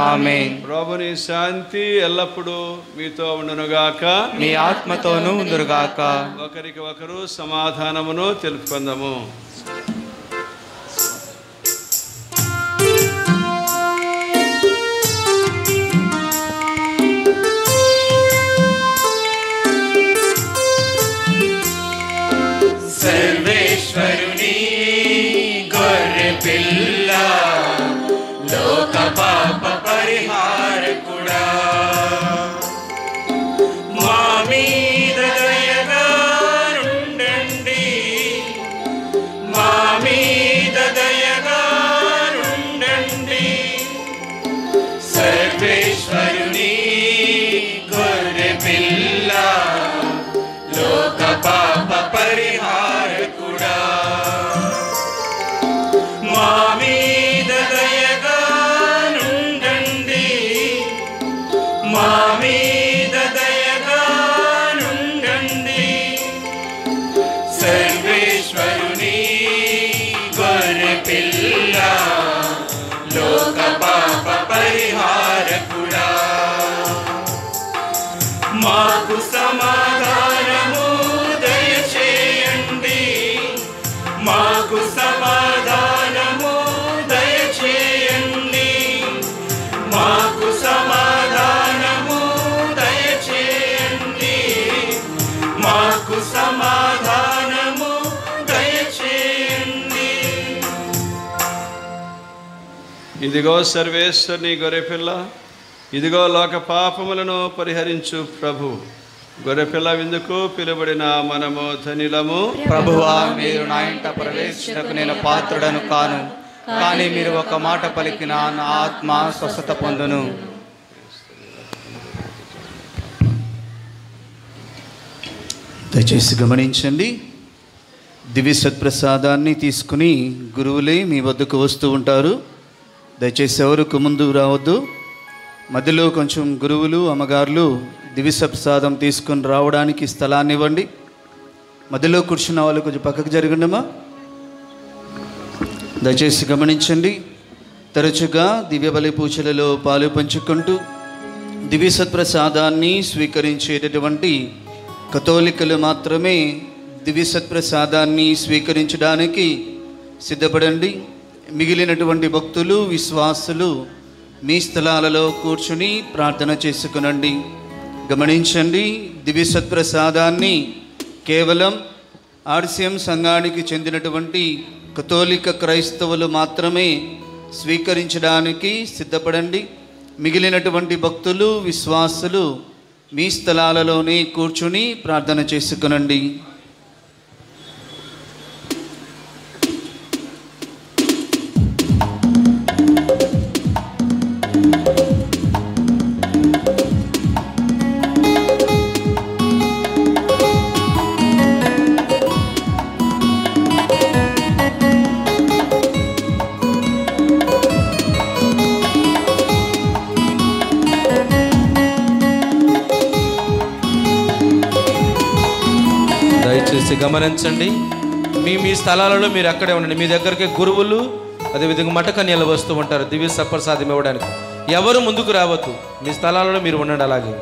ఆమేన్. ప్రభుని శాంతి ఎల్లప్పుడూ మీతో ఉండునుగాక, మీ ఆత్మతోనూ ఉండునుగాక. ఒకరికి ఒకరు సమాధానమును తెలుపుకుందాము. సర్వేశ్వరుని గొర్రె పిల్ల, లోక పాప పరిహారకుడా, మా మీద దయగా ఉండండి, మా మీద దయగా ఉండండి. సర్వేశ్వరుని గొర్రె పిల్ల, లోక పాప పరిహారకుడా, మా మీద దయగా నుండండి, మా మీద దయగా నుండండి. సర్వేశ్వరుని గొర్రె పిల్ల, లోక పాప పరిహారకుడా, మాకు సమాధానము దయచేయండి, మాకు సమాధానము దయచేయండి, మాకు సమాధానము దయచేయండి, మాకు సమాధానము దయచేయండి. ఇదిగో సర్వేశ్వరుని గొర్రెపిల్ల, ఇదిగో లోక పాపములను పరిహరించు ప్రభు. గొర్రెపిల్ల విందుకు పిలువబడిన మనము ధనిలము. ప్రభువా, మీరు నా ఇంట ప్రవేశించకు నేను పాత్రుడను కాను, కానీ మీరు ఒక మాట పలికిన నా ఆత్మ స్వస్థత పొందును. దయచేసి గమనించండి, దివ్య సత్ప్రసాదాన్ని తీసుకుని గురువులే మీ వద్దకు వస్తూ ఉంటారు. దయచేసి ఎవరికి ముందు రావద్దు. మధ్యలో కొంచెం గురువులు అమ్మగారులు దివ్య సత్ప్రసాదం తీసుకొని రావడానికి స్థలాన్ని ఇవ్వండి. మధ్యలో కూర్చున్న వాళ్ళు కొంచెం పక్కకు జరగండమ్మా. దయచేసి గమనించండి, తరచుగా దివ్య బలి పూజలలో పాలు పంచుకుంటూ దివ్య సత్ప్రసాదాన్ని స్వీకరించేటటువంటి కథోలికలు మాత్రమే దివ్య సత్ప్రసాదాన్ని స్వీకరించడానికి సిద్ధపడండి. మిగిలినటువంటి భక్తులు విశ్వాసులు మీ స్థలాలలో కూర్చుని ప్రార్థన చేసుకునండి. గమనించండి, దివ్య సత్ప్రసాదాన్ని కేవలం ఆర్సిఎం సంఘానికి చెందినటువంటి కథోలిక క్రైస్తవులు మాత్రమే స్వీకరించడానికి సిద్ధపడండి. మిగిలినటువంటి భక్తులు, విశ్వాసులు మీ స్థలాలలోనే కూర్చుని ప్రార్థన చేసుకునండి. దయచేసి గమనించండి, మీ స్థలాలలో మీరు అక్కడే ఉండండి. మీ దగ్గరికి గురువులు అదేవిధంగా మఠకన్యలు వస్తూ ఉంటారు దివ్య సత్ప్రసాదం ఇవ్వడానికి. ఎవరు ముందుకు రావద్దు, మీ స్థలాలలో మీరు ఉండండి. అలాగే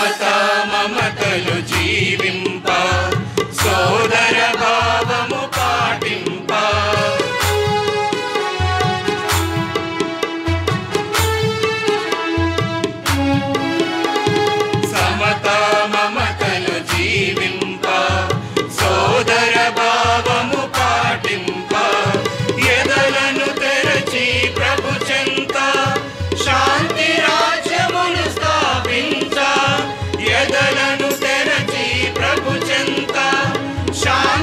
సమతా మమతలు జీవింప సోదర భావము పాటింప సమతా మమతలు జీవింప సోదర భావము పాటింప ఎదలను తెరచి ప్రభు చెంత శాంతి రాజ్యమును స్థాపించ ఎదలను తెరచి ప్రభు చెంత శాంతి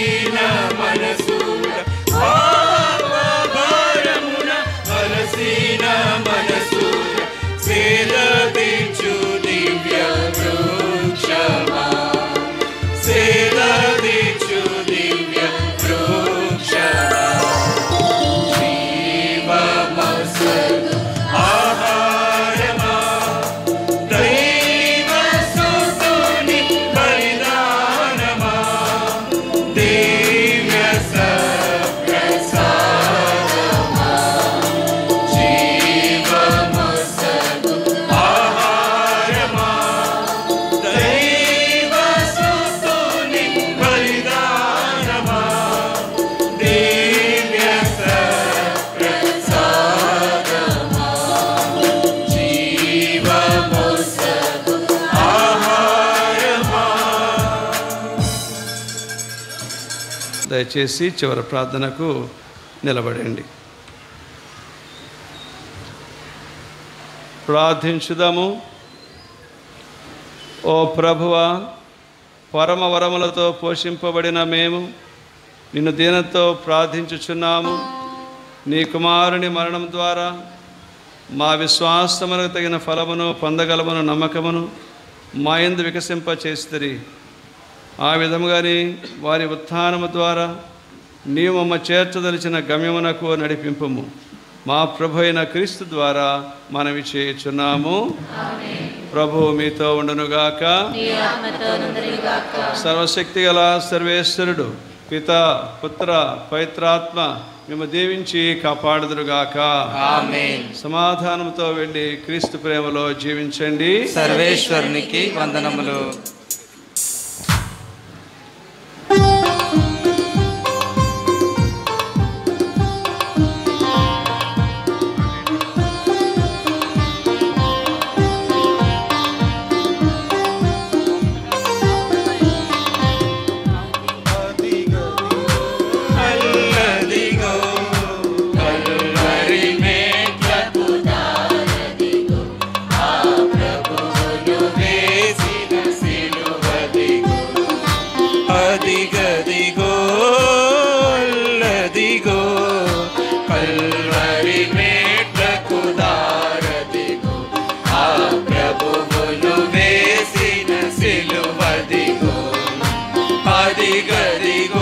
అలసిన మనసుల పాపభారమున అలసిన మనసుల సేద తీర్చు దివ్య వృక్షమా సేద తీర్చు దివ్య వృక్షమా జీవమసలు ఆహారమా దైవ సుతుని బలిదానమా దివ్య సప్రసాదమా జీవమసలు ఆహారమా దైవ సుతుని బలిదానమా దివ్య సప్రసాదమా జీవమసలు ఆహారమా. దయచేసి చివరి ప్రార్థనకు నిలబడండి. ప్రార్థించుదాము. ఓ ప్రభువా, పరమ వరములతో పోషింపబడిన మేము నిన్ను దీనంతో ప్రార్థించుచున్నాము. నీ కుమారుని మరణం ద్వారా మా విశ్వాసములకు తగిన ఫలమును పొందగలమును నమ్మకమును మా యందు వికసింపచేసిరి. ఆ విధముగానే వారి ఉత్థానము ద్వారా నీవు మమ్మ చేర్చదలిచిన గమ్యమునకు నడిపింపుము. మా ప్రభు అయిన క్రీస్తు ద్వారా మనవి చేయుచున్నాము. ప్రభువు మీతో ఉండునుగాక. సర్వశక్తి గల సర్వేశ్వరుడు పిత పుత్ర పవిత్రాత్మ మేము దీవించి కాపాడుదురుగాక. ఆమేన్. సమాధానంతో వెళ్ళి క్రీస్తు ప్రేమలో జీవించండి. సర్వేశ్వరునికి వందనములు. అల్లదిగో కల్వరి మేట్లకు దారదిగో ఆ ప్రభువును వేసిన సిలువదిగో అదిగదిగో అల్లదిగో కల్వరి మేట్లకు దారదిగో ఆ ప్రభువును వేసిన సిలువదిగో అదిగదిగో